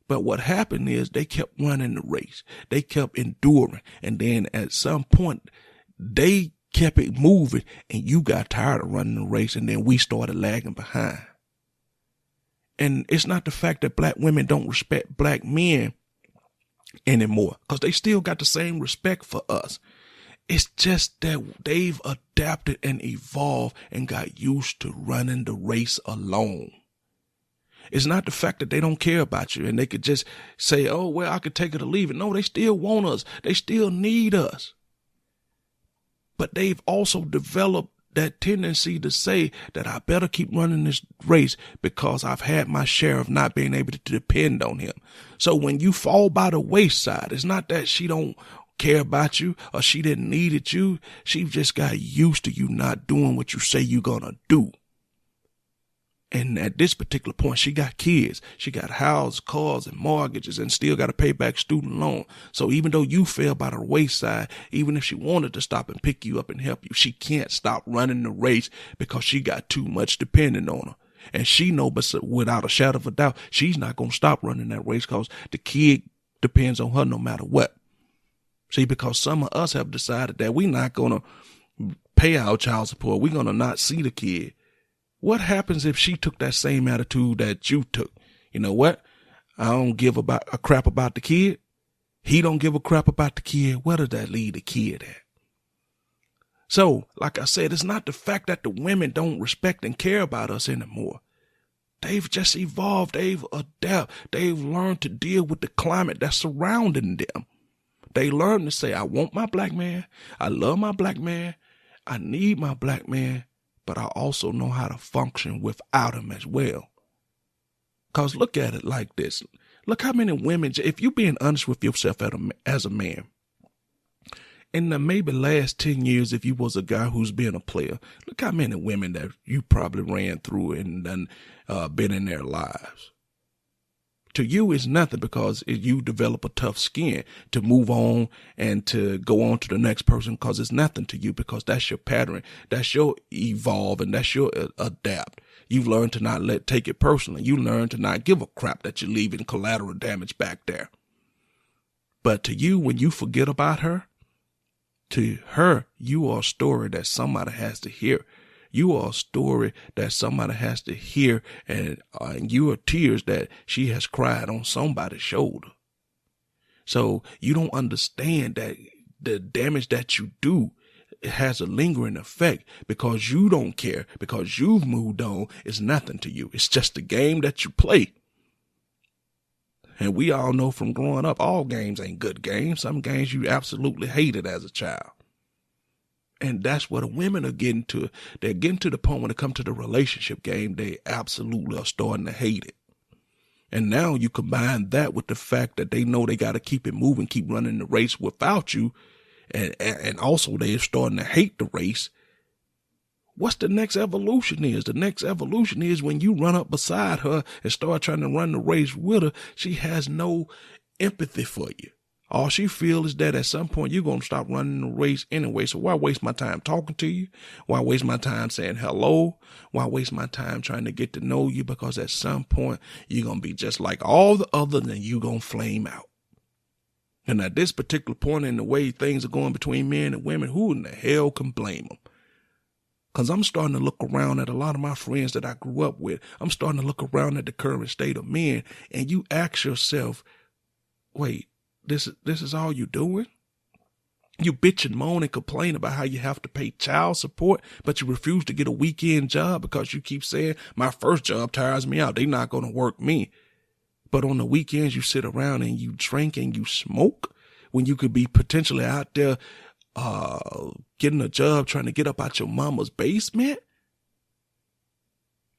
But what happened is they kept running the race. They kept enduring. And then at some point, they kept it moving and you got tired of running the race, and then we started lagging behind. And it's not the fact that black women don't respect black men anymore, because they still got the same respect for us. It's just that they've adapted and evolved and got used to running the race alone. It's not the fact that they don't care about you and they could just say, oh, well, I could take it or leave it. No, they still want us. They still need us. But they've also developed that tendency to say that I better keep running this race because I've had my share of not being able to depend on him. So when you fall by the wayside, it's not that she don't care about you or she didn't need you. She just got used to you not doing what you say you're going to do. And at this particular point, she got kids. She got houses, cars, and mortgages, and still got to pay back student loan. So even though you fell by the wayside, even if she wanted to stop and pick you up and help you, she can't stop running the race because she got too much depending on her. And she knows, but without a shadow of a doubt, she's not going to stop running that race because the kid depends on her no matter what. See, because some of us have decided that we're not going to pay our child support. We're going to not see the kid. What happens if she took that same attitude that you took? You know what? I don't give a crap about the kid. He don't give a crap about the kid. Where does that leave the kid at? So, like I said, it's not the fact that the women don't respect and care about us anymore. They've just evolved. They've adapted. They've learned to deal with the climate that's surrounding them. They learn to say, I want my black man. I love my black man. I need my black man. But I also know how to function without him as well. Because look at it like this. Look how many women, if you're being honest with yourself as a man, in the maybe last 10 years, if you was a guy who's been a player, look how many women that you probably ran through and done, been in their lives. To you, it's nothing because you develop a tough skin to move on and to go on to the next person because it's nothing to you because that's your pattern. That's your evolve and that's your adapt. You've learned to not take it personally. You learn to not give a crap that you're leaving collateral damage back there. But to you, when you forget about her, to her, you are a story that somebody has to hear. You are a story that somebody has to hear, and you are tears that she has cried on somebody's shoulder. So you don't understand that the damage that you do has a lingering effect because you don't care, because you've moved on. It's nothing to you. It's just a game that you play. And we all know from growing up, all games ain't good games. Some games you absolutely hated as a child. And that's what the women are getting to. They're getting to the point when it comes to the relationship game, they absolutely are starting to hate it. And now you combine that with the fact that they know they got to keep it moving, keep running the race without you. And also they're starting to hate the race. What's the next evolution is? The next evolution is when you run up beside her and start trying to run the race with her, she has no empathy for you. All she feels is that at some point you're going to stop running the race anyway. So why waste my time talking to you? Why waste my time saying hello? Why waste my time trying to get to know you? Because at some point you're going to be just like all the others and you're going to flame out. And at this particular point in the way things are going between men and women, who in the hell can blame them? Because I'm starting to look around at a lot of my friends that I grew up with. I'm starting to look around at the current state of men, and you ask yourself, wait, this is all you doing? You bitch and moan and complain about how you have to pay child support, but you refuse to get a weekend job because you keep saying, my first job tires me out. They're not going to work me. But on the weekends, you sit around and you drink and you smoke when you could be potentially out there getting a job trying to get up out your mama's basement.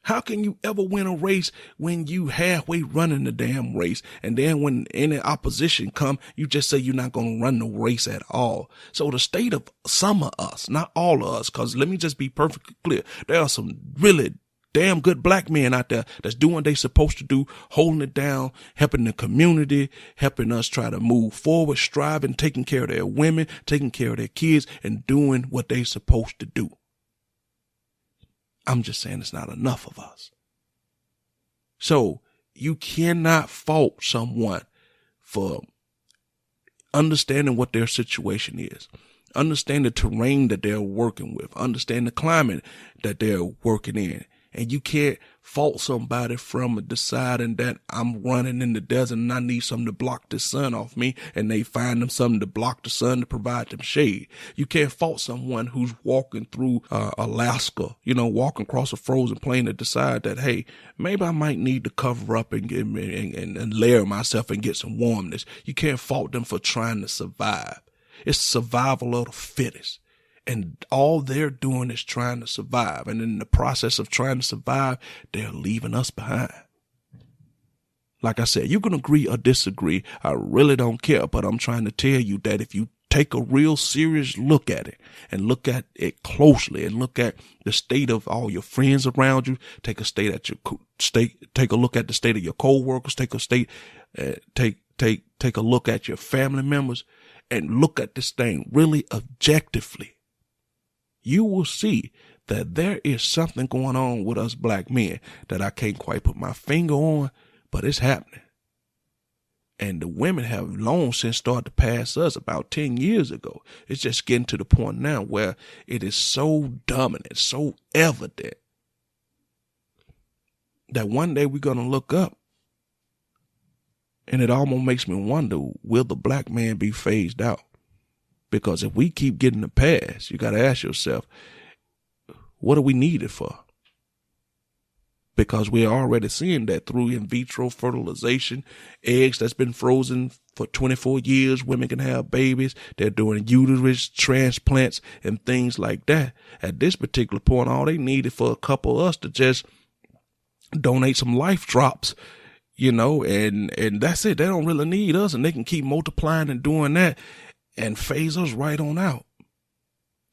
How can you ever win a race when you halfway running the damn race? And then when any opposition come, you just say you're not going to run the race at all. So the state of some of us, not all of us, because let me just be perfectly clear. There are some really damn good black men out there that's doing what they supposed to do, holding it down, helping the community, helping us try to move forward, striving, taking care of their women, taking care of their kids, and doing what they supposed to do. I'm just saying it's not enough of us. So you cannot fault someone for understanding what their situation is. Understand the terrain that they're working with. Understand the climate that they're working in. And you can't fault somebody from deciding that I'm running in the desert and I need something to block the sun off me, and they find them something to block the sun to provide them shade. You can't fault someone who's walking through Alaska, walking across a frozen plain to decide that, hey, maybe I might need to cover up and layer myself and get some warmness. You can't fault them for trying to survive. It's survival of the fittest. And all they're doing is trying to survive. And in the process of trying to survive, they're leaving us behind. Like I said, you can agree or disagree. I really don't care. But I'm trying to tell you that if you take a real serious look at it and look at it closely and look at the state of all your friends around you, take a look at the state of your co-workers, take a look at your family members, and look at this thing really objectively. You will see that there is something going on with us black men that I can't quite put my finger on, but it's happening. And the women have long since started to pass us about 10 years ago. It's just getting to the point now where it is so dominant, so evident that one day we're going to look up and it almost makes me wonder, will the black man be phased out? Because if we keep getting the pass, you got to ask yourself, what are we needed for? Because we're already seeing that through in vitro fertilization, eggs that's been frozen for 24 years, women can have babies. They're doing uterus transplants and things like that. At this particular point, all they needed for a couple of us to just donate some life drops, and that's it. They don't really need us, and they can keep multiplying and doing that and phase us right on out.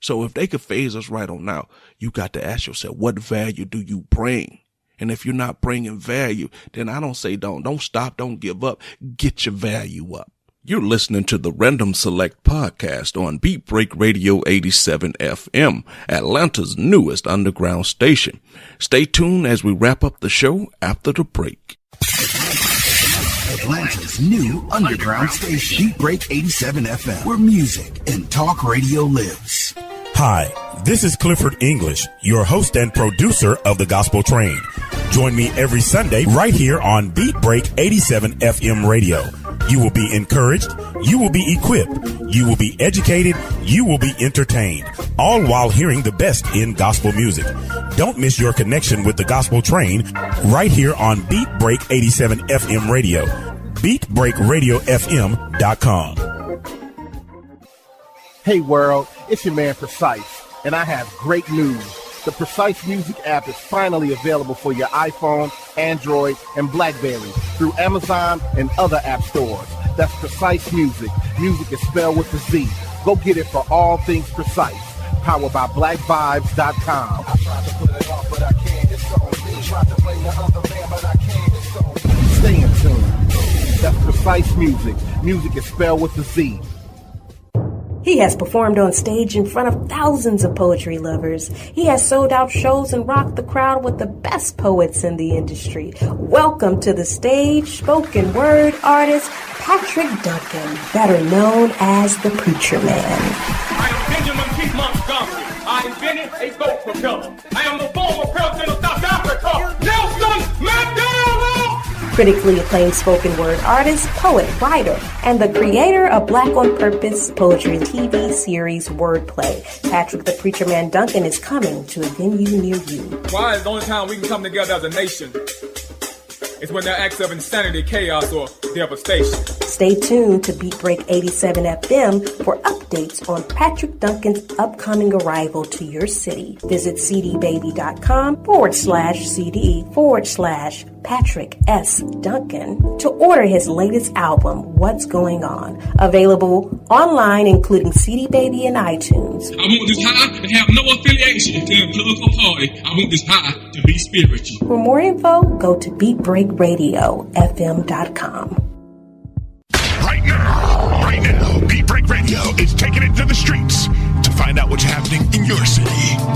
So if they could phase us right on out, you got to ask yourself, what value do you bring? And if you're not bringing value, then I don't say don't stop, don't give up. Get your value up. You're listening to the Random Select podcast on Beat Break Radio 87 FM, Atlanta's newest underground station. Stay tuned as we wrap up the show after the break. Atlanta's new underground station, Beat Break 87 FM, where music and talk radio lives. Hi, this is Clifford English, your host and producer of The Gospel Train. Join me every Sunday right here on Beat Break 87 FM radio. You will be encouraged, you will be equipped, you will be educated, you will be entertained, all while hearing the best in gospel music. Don't miss your connection with The Gospel Train right here on Beat Break 87 FM radio. BeatBreakRadioFM.com. Hey world, it's your man Precise, and I have great news. The Precise Music app is finally available for your iPhone, Android, and BlackBerry through Amazon and other app stores. That's Precise Music. Music is spelled with a Z. Go get it for all things Precise. Powered by BlackVibes.com. Stay in tune. That's Precise Music. Music is spelled with a Z. He has performed on stage in front of thousands of poetry lovers. He has sold out shows and rocked the crowd with the best poets in the industry. Welcome to the stage, spoken word artist, Patrick Duncan, better known as the Preacher Man. I am Benjamin P. Montgomery. I invented a boat propeller. I am the former president of South Africa, Nelson Mandela! Critically acclaimed spoken word artist, poet, writer, and the creator of Black on Purpose poetry TV series Wordplay. Patrick the Preacher Man Duncan is coming to a venue near you. Why is the only time we can come together as a nation is when there are acts of insanity, chaos, or devastation. Stay tuned to Beat Break 87 FM for updates on Patrick Duncan's upcoming arrival to your city. Visit cdbaby.com/CD/Patrick S. Duncan to order his latest album, What's Going On. Available online, including CD Baby and iTunes. I want this high to have no affiliation to a political party. I want this high to be spiritual. For more info, go to BeatBreakRadioFM.com. Right now, Beat Break Radio is taking it to the streets to find out what's happening in your city.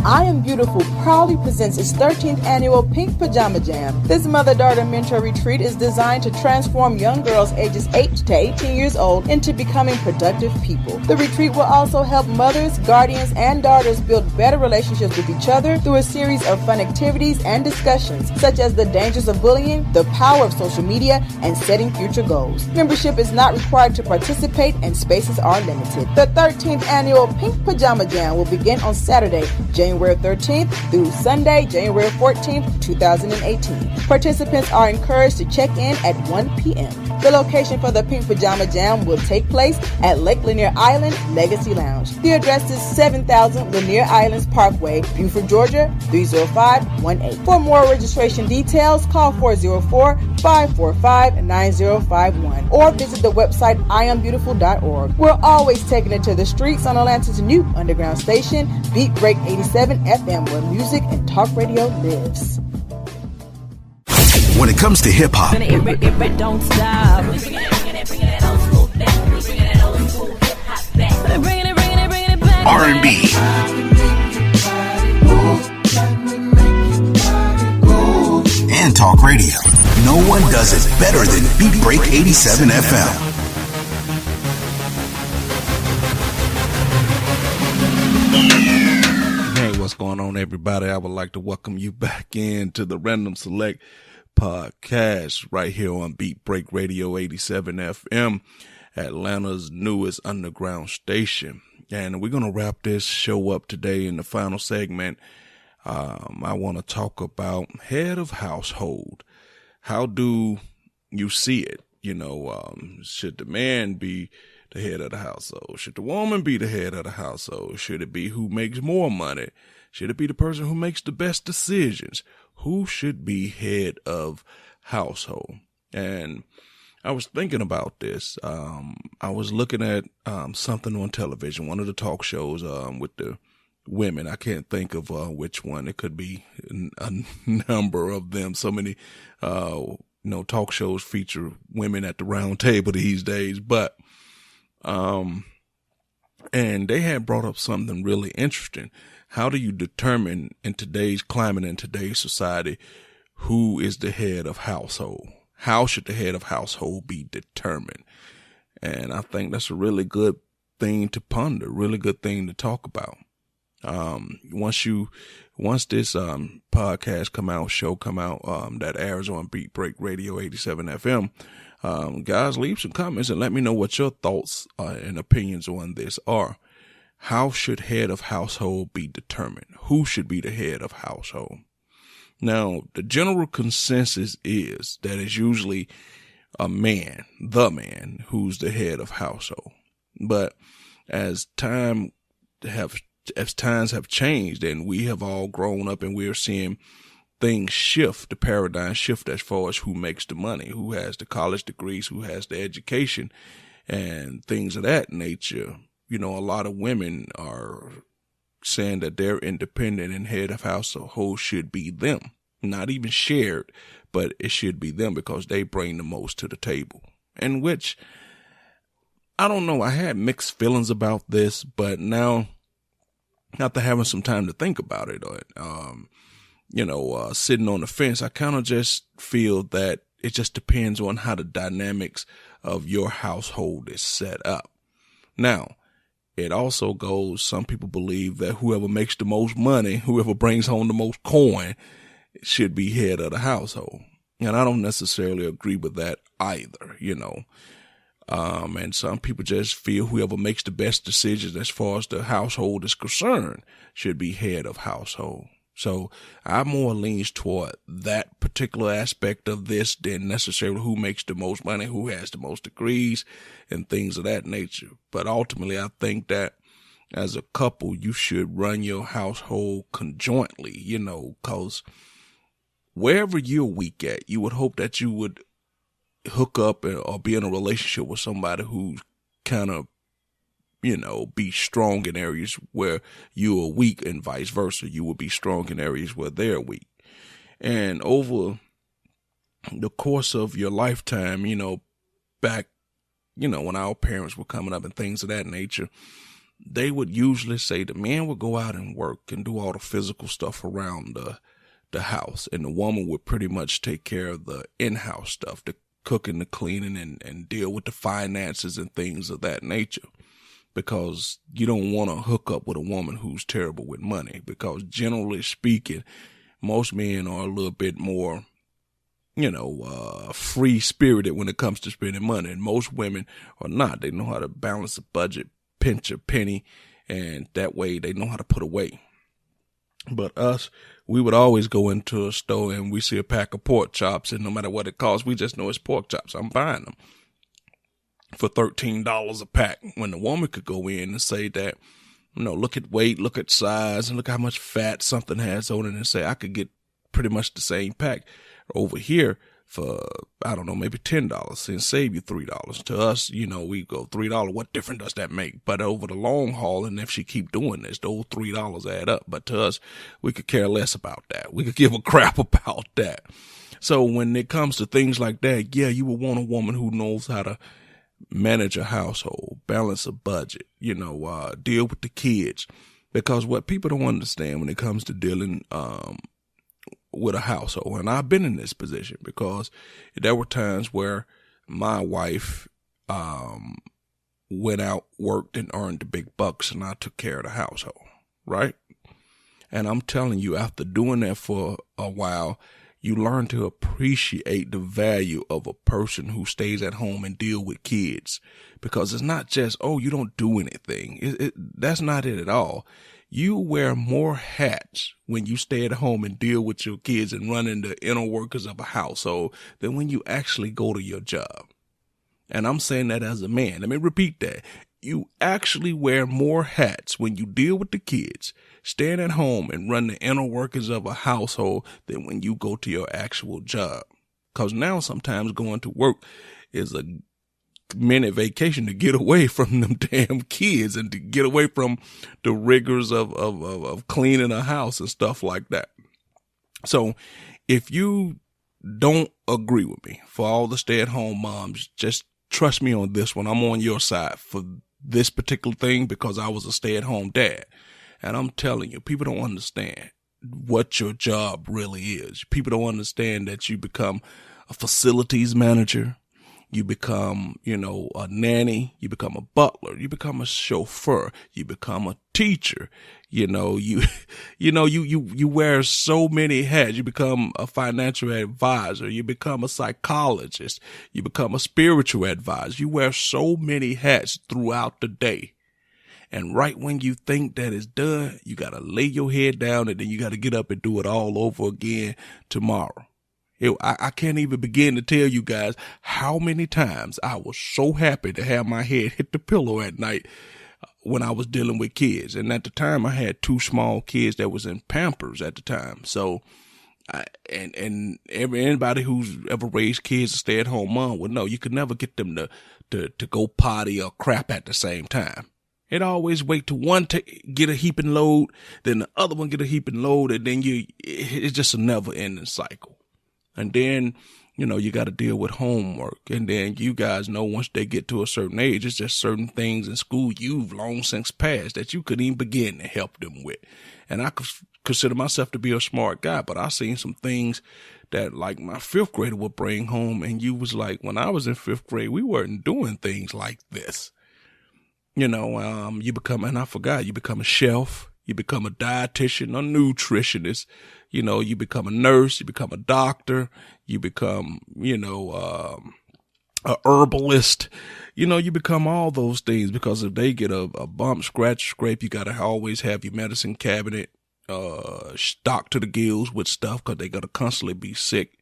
I Am Beautiful proudly presents its 13th annual Pink Pajama Jam. This mother-daughter mentor retreat is designed to transform young girls ages 8 to 18 years old into becoming productive people. The retreat will also help mothers, guardians, and daughters build better relationships with each other through a series of fun activities and discussions, such as the dangers of bullying, the power of social media, and setting future goals. Membership is not required to participate, and spaces are limited. The 13th annual Pink Pajama Jam will begin on Saturday, January 13th through Sunday, January 14th, 2018. Participants are encouraged to check in at 1 p.m. The location for the Pink Pajama Jam will take place at Lake Lanier Island Legacy Lounge. The address is 7000 Lanier Islands Parkway, Buford, Georgia, 30518. For more registration details, call 404-545-9051 or visit the website iambeautiful.org. We're always taking it to the streets on Atlanta's new underground station, Beat Break 87 FM, where music and talk radio lives. When it comes to hip hop, Don't stop. R&B, and talk radio, no one does it better than Beat Break 87 FM. Hey, what's going on, everybody? I would like to welcome you back into the Random Select podcast right here on Beat Break Radio 87 FM, Atlanta's newest underground station. And we're going to wrap this show up today in the final segment. I want to talk about head of household. How do you see it? You know, should the man be the head of the household? Should the woman be the head of the household? Should it be who makes more money? Should it be the person who makes the best decisions? Who should be head of household? And I was thinking about this. I was looking at something on television, one of the talk shows with the women. I can't think of which one. It could be a number of them. So many, talk shows feature women at the round table these days. But, and they had brought up something really interesting. How do you determine in today's climate, in today's society, who is the head of household? How should the head of household be determined? And I think that's a really good thing to ponder, really good thing to talk about. Once this podcast show come out, that airs on Beat Break Radio 87 FM, guys, leave some comments and let me know what your thoughts and opinions on this are. How should head of household be determined? Who should be the head of household? Now, the general consensus is that it's usually the man, who's the head of household. But as times have changed and we have all grown up and we're seeing things shift, the paradigm shift as far as who makes the money, who has the college degrees, who has the education and things of that nature. You know, a lot of women are saying that they're independent and head of household should be them. Not even shared, but it should be them because they bring the most to the table. And which, I don't know, I had mixed feelings about this, but now, after having some time to think about it, sitting on the fence, I kind of just feel that it just depends on how the dynamics of your household is set up. Now, it also goes, some people believe that whoever makes the most money, whoever brings home the most coin, should be head of the household. And I don't necessarily agree with that either, and some people just feel whoever makes the best decisions as far as the household is concerned should be head of household. So I more leans toward that particular aspect of this than necessarily who makes the most money, who has the most degrees and things of that nature. But ultimately, I think that as a couple, you should run your household conjointly, because wherever you're weak at, you would hope that you would hook up or be in a relationship with somebody who's kind of, be strong in areas where you are weak and vice versa. You will be strong in areas where they're weak. And over the course of your lifetime, back, when our parents were coming up and things of that nature, they would usually say the man would go out and work and do all the physical stuff around the house. And the woman would pretty much take care of the in-house stuff, the cooking, the cleaning, and deal with the finances and things of that nature. Because you don't want to hook up with a woman who's terrible with money. Because generally speaking, most men are a little bit more, free-spirited when it comes to spending money. And most women are not. They know how to balance a budget, pinch a penny, and that way they know how to put away. But us, we would always go into a store and we see a pack of pork chops, and no matter what it costs, we just know it's pork chops. I'm buying them for $13 a pack, when the woman could go in and say that, look at weight, look at size, and look how much fat something has on it, and say, I could get pretty much the same pack over here for, I don't know, maybe $10 and save you $3. To us, we go $3. What difference does that make? But over the long haul, and if she keep doing this, those $3 add up. But to us, we could care less about that. We could give a crap about that. So when it comes to things like that, yeah, you would want a woman who knows how to manage a household, balance a budget, deal with the kids. Because what people don't understand when it comes to dealing with a household, and I've been in this position, because there were times where my wife went out, worked, and earned the big bucks, and I took care of the household, right? And I'm telling you, after doing that for a while, You learn to appreciate the value of a person who stays at home and deal with kids, because it's not just, oh, you don't do anything. That's not it at all. You wear more hats when you stay at home and deal with your kids and run the inner workings of a household than when you actually go to your job. And I'm saying that as a man. Let me repeat that. You actually wear more hats when you deal with the kids, staying at home and run the inner workings of a household than when you go to your actual job. Because now sometimes going to work is a mini vacation to get away from them damn kids and to get away from the rigors of cleaning a house and stuff like that. So if you don't agree with me, for all the stay-at-home moms, just trust me on this one. I'm on your side for this particular thing because I was a stay-at-home dad. And I'm telling you, people don't understand what your job really is. People don't understand that you become a facilities manager. You become, a nanny. You become a butler. You become a chauffeur. You become a teacher. You wear so many hats. You become a financial advisor. You become a psychologist. You become a spiritual advisor. You wear so many hats throughout the day. And right when you think that it's done, you got to lay your head down and then you got to get up and do it all over again tomorrow. I can't even begin to tell you guys how many times I was so happy to have my head hit the pillow at night when I was dealing with kids. And at the time I had 2 small kids that was in Pampers at the time. So, anybody who's ever raised kids, a stay-at-home mom would know you could never get them to go potty or crap at the same time. It always wait till one get a heaping load, then the other one get a heaping load, and then it's just a never-ending cycle. And then, you got to deal with homework. And then you guys know once they get to a certain age, it's just certain things in school you've long since passed that you couldn't even begin to help them with. And I consider myself to be a smart guy, but I seen some things that like my 5th grader would bring home. And you was like, when I was in 5th grade, we weren't doing things like this. You become, and I forgot, you become a chef. You become a dietitian, a nutritionist, you become a nurse, you become a doctor, you become, a herbalist, you become all those things because if they get a bump, scratch, scrape, you got to always have your medicine cabinet, stocked to the gills with stuff because they're going to constantly be sick.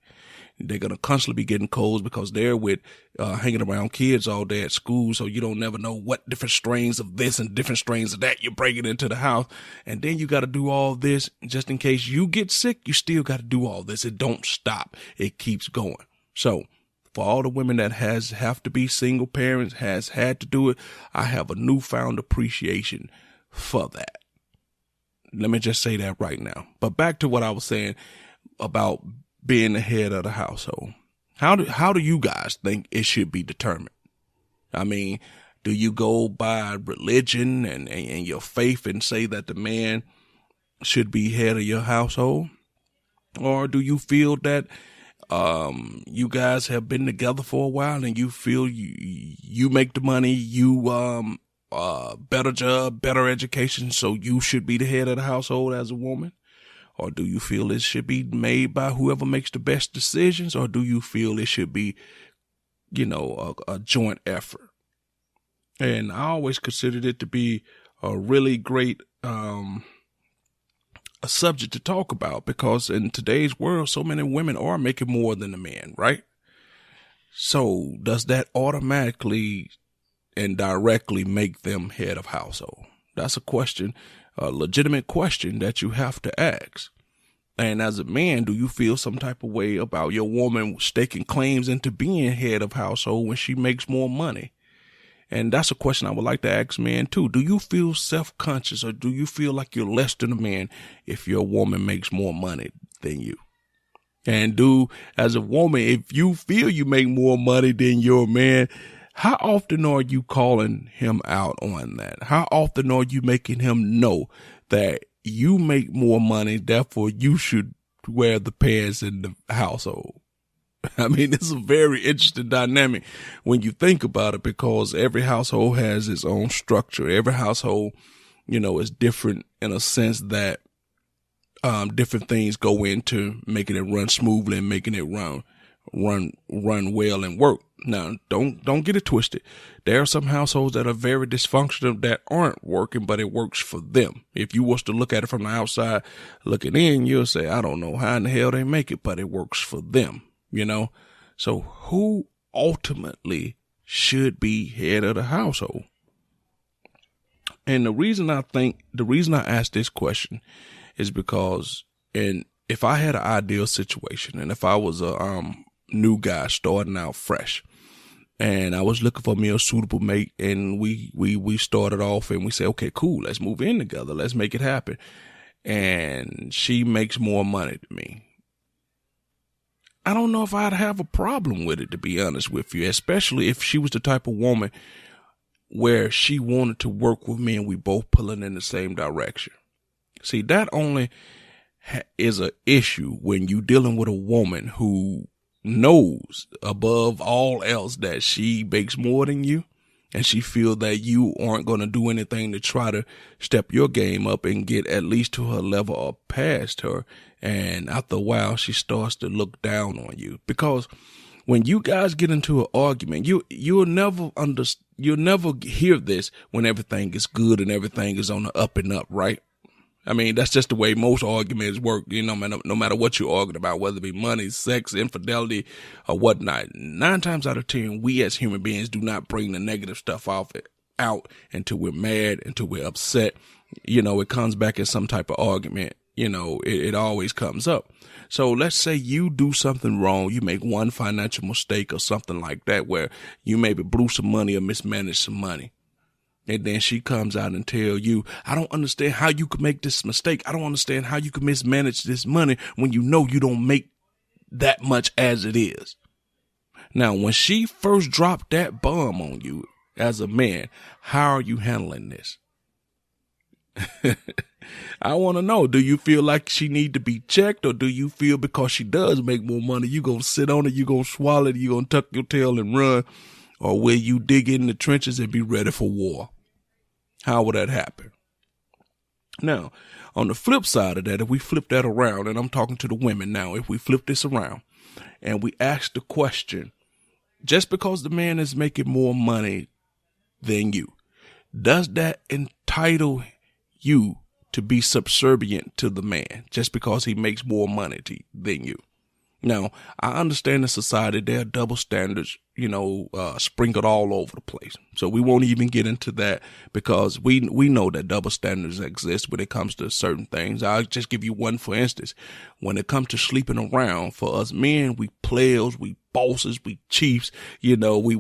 They're going to constantly be getting colds because they're with hanging around kids all day at school. So you don't never know what different strains of this and different strains of that you're bringing into the house. And then you got to do all this just in case you get sick. You still got to do all this. It don't stop. It keeps going. So for all the women that have to be single parents, has had to do it, I have a newfound appreciation for that. Let me just say that right now. But back to what I was saying about being the head of the household. How do you guys think it should be determined? I mean, do you go by religion and your faith and say that the man should be head of your household? Or do you feel that you guys have been together for a while and you feel you make the money, you better job, better education, so you should be the head of the household as a woman? Or do you feel it should be made by whoever makes the best decisions? Or do you feel it should be, a joint effort? And I always considered it to be a really great a subject to talk about because in today's world, so many women are making more than the men, right? So does that automatically and directly make them head of household? That's a question. A legitimate question that you have to ask. And as a man, do you feel some type of way about your woman staking claims into being head of household when she makes more money? And that's a question I would like to ask men too. Do you feel self-conscious or do you feel like you're less than a man if your woman makes more money than you? And as a woman, if you feel you make more money than your man, how often are you calling him out on that? How often are you making him know that you make more money, therefore you should wear the pants in the household? I mean, it's a very interesting dynamic when you think about it because every household has its own structure. Every household, is different in a sense that different things go into making it run smoothly and making it run well and work. Now, don't get it twisted. There are some households that are very dysfunctional that aren't working, but it works for them. If you was to look at it from the outside looking in, you'll say, I don't know how in the hell they make it, but it works for them, you know? So who ultimately should be head of the household? And the reason I asked this question is because, and if I had an ideal situation and if I was a, new guy starting out fresh and I was looking for me a suitable mate, and we started off and we said, okay, cool, let's move in together. Let's make it happen. And she makes more money than me. I don't know if I'd have a problem with it, to be honest with you, especially if she was the type of woman where she wanted to work with me and we both pulling in the same direction. See, that only is an issue when you dealing with a woman who knows above all else that she makes more than you, and she feel that you aren't going to do anything to try to step your game up and get at least to her level or past her. And after a while, she starts to look down on you, because when you guys get into an argument, you'll never hear this when everything is good and everything is on the up and up, right? I mean, that's just the way most arguments work, you know, no matter what you're arguing about, whether it be money, sex, infidelity, or whatnot. 9 times out of 10, we as human beings do not bring the negative stuff out until we're mad, until we're upset. You know, it comes back as some type of argument. You know, it always comes up. So let's say you do something wrong. You make one financial mistake or something like that, where you maybe blew some money or mismanaged some money. And then she comes out and tell you, I don't understand how you could make this mistake. I don't understand how you could mismanage this money when you know you don't make that much as it is. Now, when she first dropped that bomb on you as a man, how are you handling this? I want to know, do you feel like she need to be checked, or do you feel because she does make more money, you going to sit on it, you going to swallow it, you going to tuck your tail and run? Or will you dig in the trenches and be ready for war? How will that happen? Now, on the flip side of that, if we flip that around, and I'm talking to the women now, if we flip this around and we ask the question, just because the man is making more money than you, does that entitle you to be subservient to the man just because he makes more money than you? Now, I understand in society there are double standards, you know, sprinkled all over the place. So we won't even get into that, because we know that double standards exist when it comes to certain things. I'll just give you one, for instance. When it comes to sleeping around, for us men, we players, we bosses, we chiefs, you know, we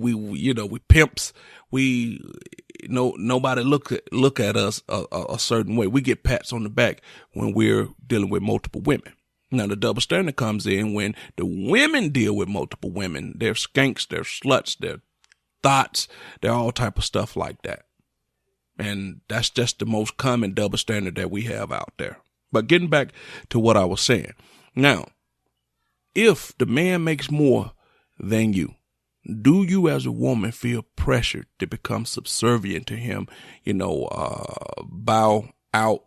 pimps. Nobody look at us a certain way. We get pats on the back when we're dealing with multiple women. Now, the double standard comes in when the women deal with multiple women. They're skanks, they're sluts, they're thoughts, they're all type of stuff like that. And that's just the most common double standard that we have out there. But getting back to what I was saying. Now, if the man makes more than you, do you as a woman feel pressured to become subservient to him, you know, bow down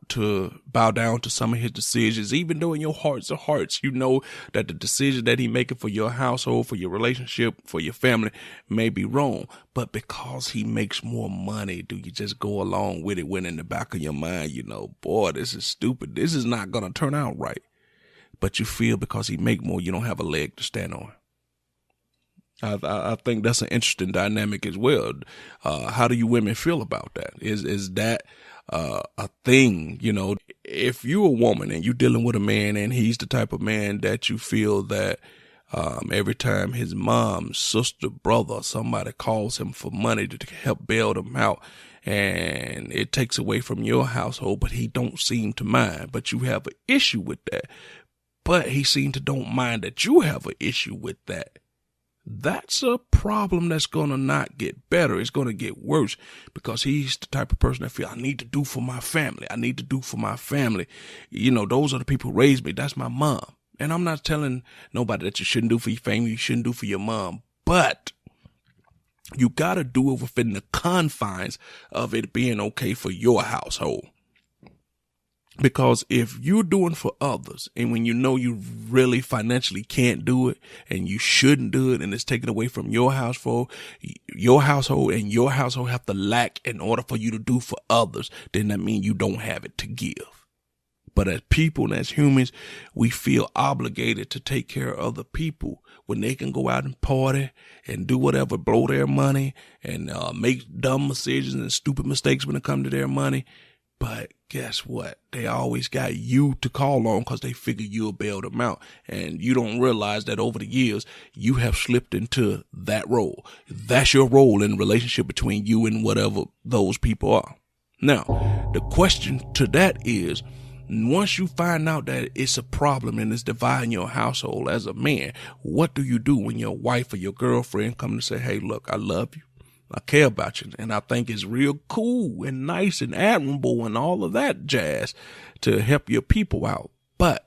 to some of his decisions, even though in your hearts of hearts, you know that the decision that he making for your household, for your relationship, for your family may be wrong, but because he makes more money, do you just go along with it when in the back of your mind, you know, boy, this is stupid. This is not going to turn out right. But you feel because he make more, you don't have a leg to stand on. I think that's an interesting dynamic as well. How do you women feel about that? Is that a thing? You know, if you're a woman and you're dealing with a man and he's the type of man that you feel that every time his mom, sister, brother, somebody calls him for money to help bail them out, and it takes away from your household, but he don't seem to mind, but you have an issue with that, but he seems to don't mind that you have an issue with that. That's a problem that's going to not get better. It's going to get worse, because he's the type of person that feel I need to do for my family. I need to do for my family. You know, those are the people who raised me. That's my mom. And I'm not telling nobody that you shouldn't do for your family, you shouldn't do for your mom, but you got to do it within the confines of it being okay for your household. Because if you're doing for others and when you know you really financially can't do it and you shouldn't do it and it's taken away from your household and your household have to lack in order for you to do for others, then that means you don't have it to give. But as people and as humans, we feel obligated to take care of other people when they can go out and party and do whatever, blow their money and make dumb decisions and stupid mistakes when it comes to their money. But guess what? They always got you to call on because they figure you'll bail them out. And you don't realize that over the years, you have slipped into that role. That's your role in the relationship between you and whatever those people are. Now, the question to that is, once you find out that it's a problem and it's dividing your household as a man, what do you do when your wife or your girlfriend come to say, hey, look, I love you. I care about you, and I think it's real cool and nice and admirable and all of that jazz to help your people out. But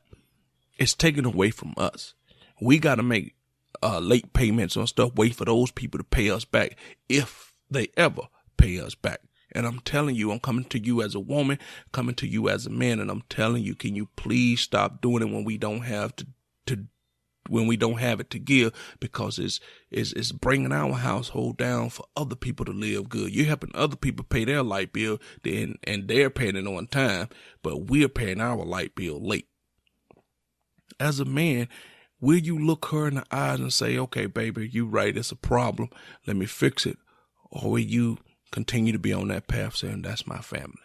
it's taken away from us. We got to make late payments on stuff, wait for those people to pay us back if they ever pay us back. And I'm telling you, I'm coming to you as a woman, coming to you as a man, and I'm telling you, can you please stop doing it when we don't have when we don't have it to give, because it's bringing our household down for other people to live good. You're helping other people pay their light bill and they're paying it on time, but we're paying our light bill late. As a man, will you look her in the eyes and say, okay, baby, you right, it's a problem, let me fix it? Or will you continue to be on that path saying, that's my family,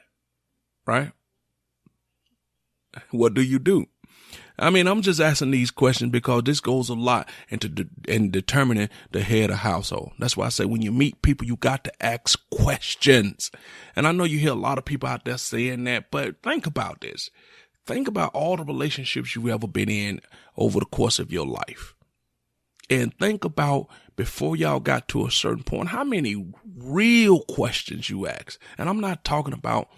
right? What do you do? I mean, I'm just asking these questions because this goes a lot in determining the head of household. That's why I say when you meet people, you got to ask questions. And I know you hear a lot of people out there saying that, but think about this. Think about all the relationships you've ever been in over the course of your life. And think about before y'all got to a certain point, how many real questions you ask. And I'm not talking about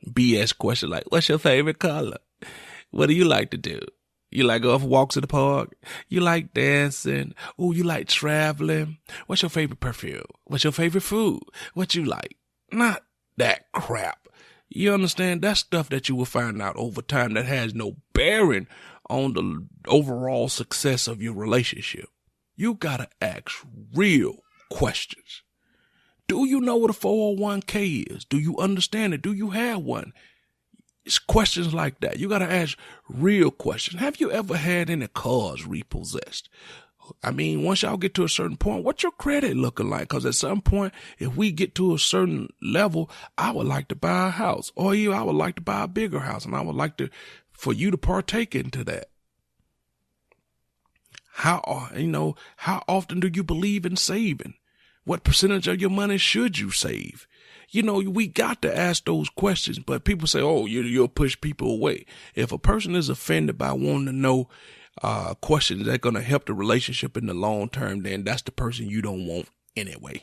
BS questions like, what's your favorite color? What do you like to do? You like go for walks in the park? You like dancing? Oh, you like traveling? What's your favorite perfume? What's your favorite food? What you like? Not that crap. You understand? That's stuff that you will find out over time that has no bearing on the overall success of your relationship. You gotta ask real questions. Do you know what a 401k is? Do you understand it? Do you have one? It's questions like that. You got to ask real questions. Have you ever had any cars repossessed? I mean, once y'all get to a certain point, what's your credit looking like? Because at some point, if we get to a certain level, I would like to buy a house, or I would like to buy a bigger house, and I would like for you to partake into that. How often do you believe in saving? What percentage of your money should you save? You know, we got to ask those questions, but people say, oh, you'll push people away. If a person is offended by wanting to know questions that are going to help the relationship in the long term, then that's the person you don't want anyway.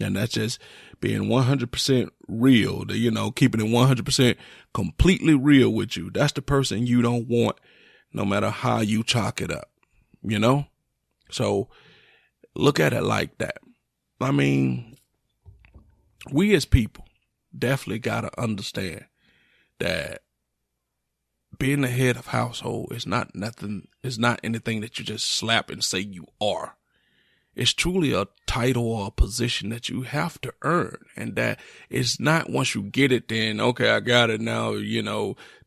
And that's just being 100% real, keeping it 100% completely real with you. That's the person you don't want, no matter how you chalk it up, So look at it like that. I mean, we as people definitely got to understand that being the head of household is not anything that you just slap and say you are. It's truly a title or a position that you have to earn, and that it's not once you get it, then, okay, I got it now,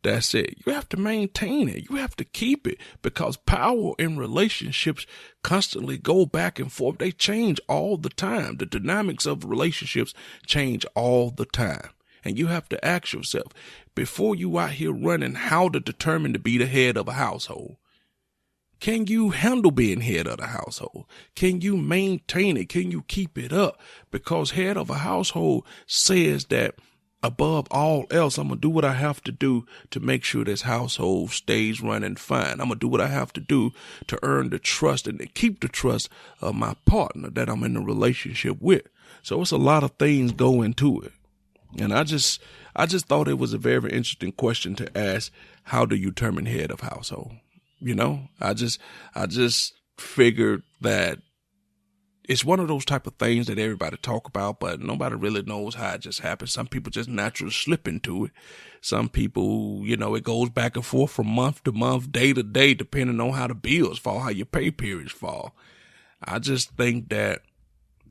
that's it. You have to maintain it. You have to keep it, because power in relationships constantly go back and forth. They change all the time. The dynamics of relationships change all the time. And you have to ask yourself, before you out here running, how to determine to be the head of a household. Can you handle being head of the household? Can you maintain it? Can you keep it up? Because head of a household says that above all else, I'm going to do what I have to do to make sure this household stays running fine. I'm going to do what I have to do to earn the trust and to keep the trust of my partner that I'm in a relationship with. So it's a lot of things go into it. And I just thought it was a very interesting question to ask. How do you determine head of household? I just figured that it's one of those type of things that everybody talk about, but nobody really knows how it just happens. Some people just naturally slip into it. Some people, it goes back and forth from month to month, day to day, depending on how the bills fall, how your pay periods fall. I just think that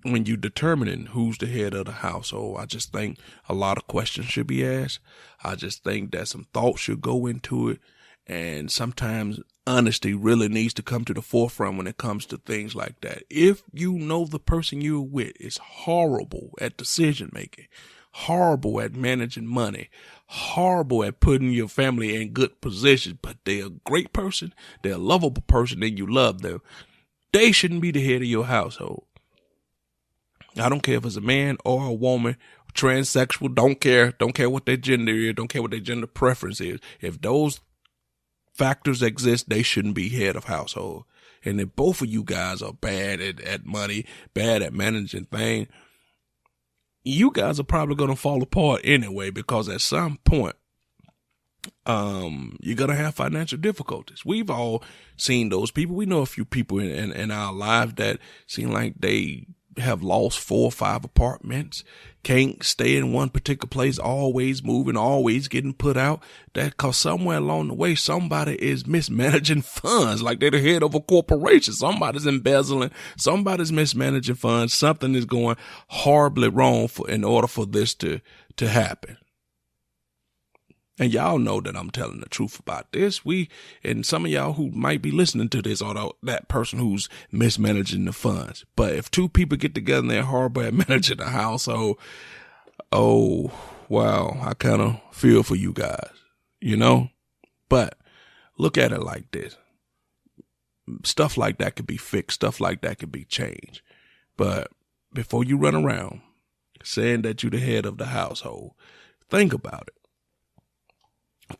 when you're determining who's the head of the household, I just think a lot of questions should be asked. I just think that some thought should go into it. And sometimes honesty really needs to come to the forefront when it comes to things like that. If you know the person you're with is horrible at decision making, horrible at managing money, horrible at putting your family in good positions, but they're a great person, they're a lovable person, and you love them, they shouldn't be the head of your household. I don't care if it's a man or a woman, transsexual, don't care what their gender is, don't care what their gender preference is. If those factors exist, they shouldn't be head of household. And if both of you guys are bad at money, bad at managing things, you guys are probably going to fall apart anyway, because at some point, you're going to have financial difficulties. We've all seen those people. We know a few people in our lives that seem like they have lost 4 or 5 apartments, can't stay in one particular place, always moving, always getting put out. That cause somewhere along the way, somebody is mismanaging funds, like they're the head of a corporation. Somebody's embezzling, somebody's mismanaging funds. Something is going horribly wrong in order for this to happen. And y'all know that I'm telling the truth about this. And some of y'all who might be listening to this are that person who's mismanaging the funds. But if 2 people get together and they're horrible at managing the household, oh, wow, I kind of feel for you guys, But look at it like this. Stuff like that could be fixed. Stuff like that could be changed. But before you run around saying that you're the head of the household, think about it.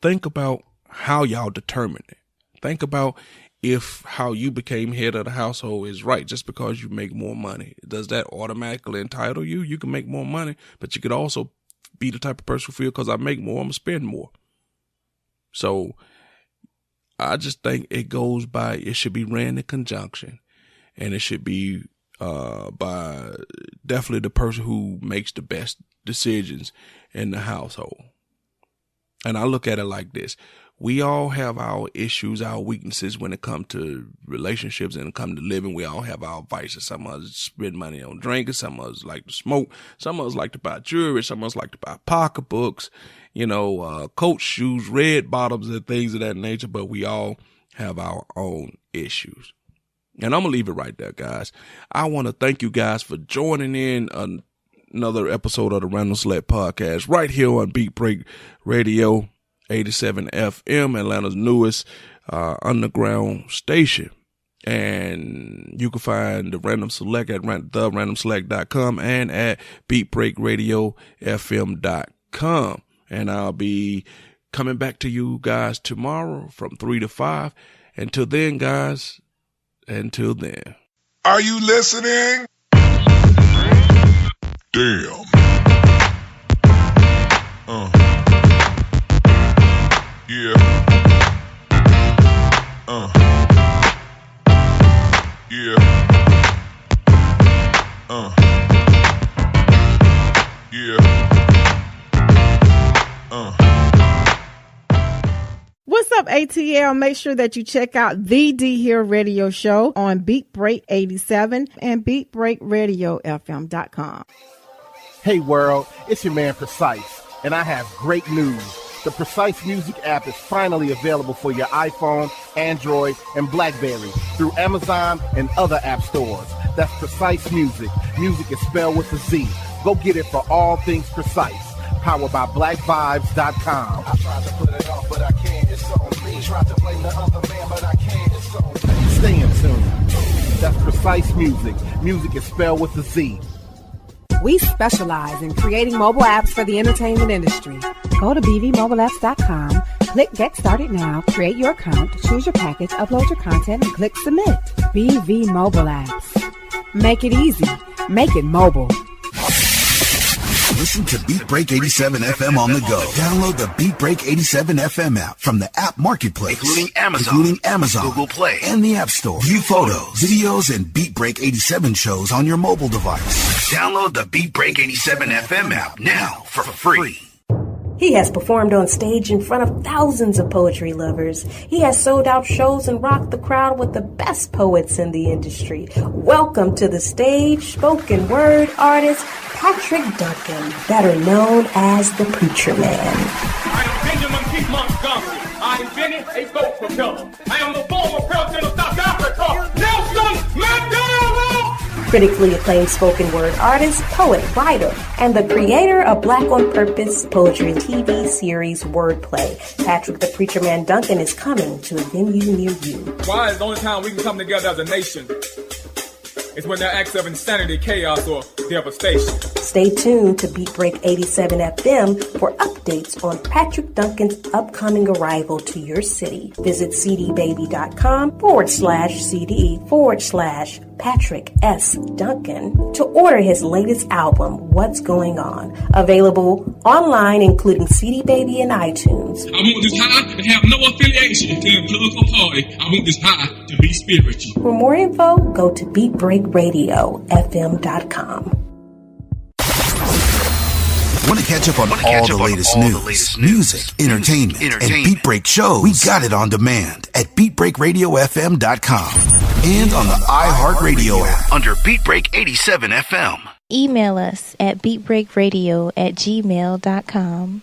Think about how y'all determine it. Think about if how you became head of the household is right just because you make more money. Does that automatically entitle you? You can make more money, but you could also be the type of person who feel because I make more, I'm going to spend more. So I just think it should be ran in conjunction, and it should be by definitely the person who makes the best decisions in the household. And I look at it like this. We all have our issues, our weaknesses when it comes to relationships and it comes to living. We all have our vices. Some of us spend money on drinking. Some of us like to smoke. Some of us like to buy jewelry. Some of us like to buy pocketbooks, Coach shoes, red bottoms, and things of that nature. But we all have our own issues. And I'm going to leave it right there, guys. I want to thank you guys for joining in another episode of the Random Select Podcast right here on Beat Break Radio 87 FM, Atlanta's newest underground station. And you can find the Random Select at therandomselect.com and at beatbreakradiofm.com. And I'll be coming back to you guys tomorrow from 3 to 5. Until then, guys, Are you listening? Damn. Yeah. Yeah. Yeah. What's up, ATL? Make sure that you check out the D Here Radio Show on Beat Break 87 and beatbreakradiofm.com. Hey world, it's your man Precise, and I have great news. The Precise Music app is finally available for your iPhone, Android, and BlackBerry through Amazon and other app stores. That's Precise Music. Music is spelled with a Z. Go get it for all things Precise. Powered by BlackVibes.com. I tried to put it off, but I can't. It's on me. Tried to blame the other man, but I can't. It's on me. Stay in tune. That's Precise Music. Music is spelled with a Z. We specialize in creating mobile apps for the entertainment industry. Go to bvmobileapps.com, click Get Started Now, create your account, choose your package, upload your content, and click Submit. BV Mobile Apps. Make it easy. Make it mobile. Listen to Beat Break 87 FM on the go. Download the Beat Break 87 FM app from the app marketplace, including Amazon, Google Play, and the App Store. View photos, videos, and Beat Break 87 shows on your mobile device. Download the Beat Break 87 FM app now for free. He has performed on stage in front of thousands of poetry lovers. He has sold out shows and rocked the crowd with the best poets in the industry. Welcome to the stage, spoken word artist Patrick Duncan, better known as the Preacher Man. I am Benjamin P. Montgomery. I invented a boat propeller. I am the former president of South Africa, Nelson Mandela! Critically acclaimed spoken word artist, poet, writer, and the creator of Black on Purpose poetry TV series Wordplay. Patrick the Preacher Man Duncan is coming to a venue near you. Why is the only time we can come together as a nation is when there are acts of insanity, chaos, or devastation. Stay tuned to Beat Break 87 FM for updates on Patrick Duncan's upcoming arrival to your city. Visit cdbaby.com/CD/Patrick S. Duncan to order his latest album, What's Going On. Available online, including CD Baby and iTunes. I want this high to have no affiliation to a political party. I want this high to be spiritual. For more info, go to BeatBreakRadioFM.com. Want to catch up on all the latest news, music, entertainment, and Beat Break shows? We got it on demand at BeatBreakRadioFM.com and on the iHeartRadio app under Beat Break 87 FM. Email us at beatbreakradio@gmail.com.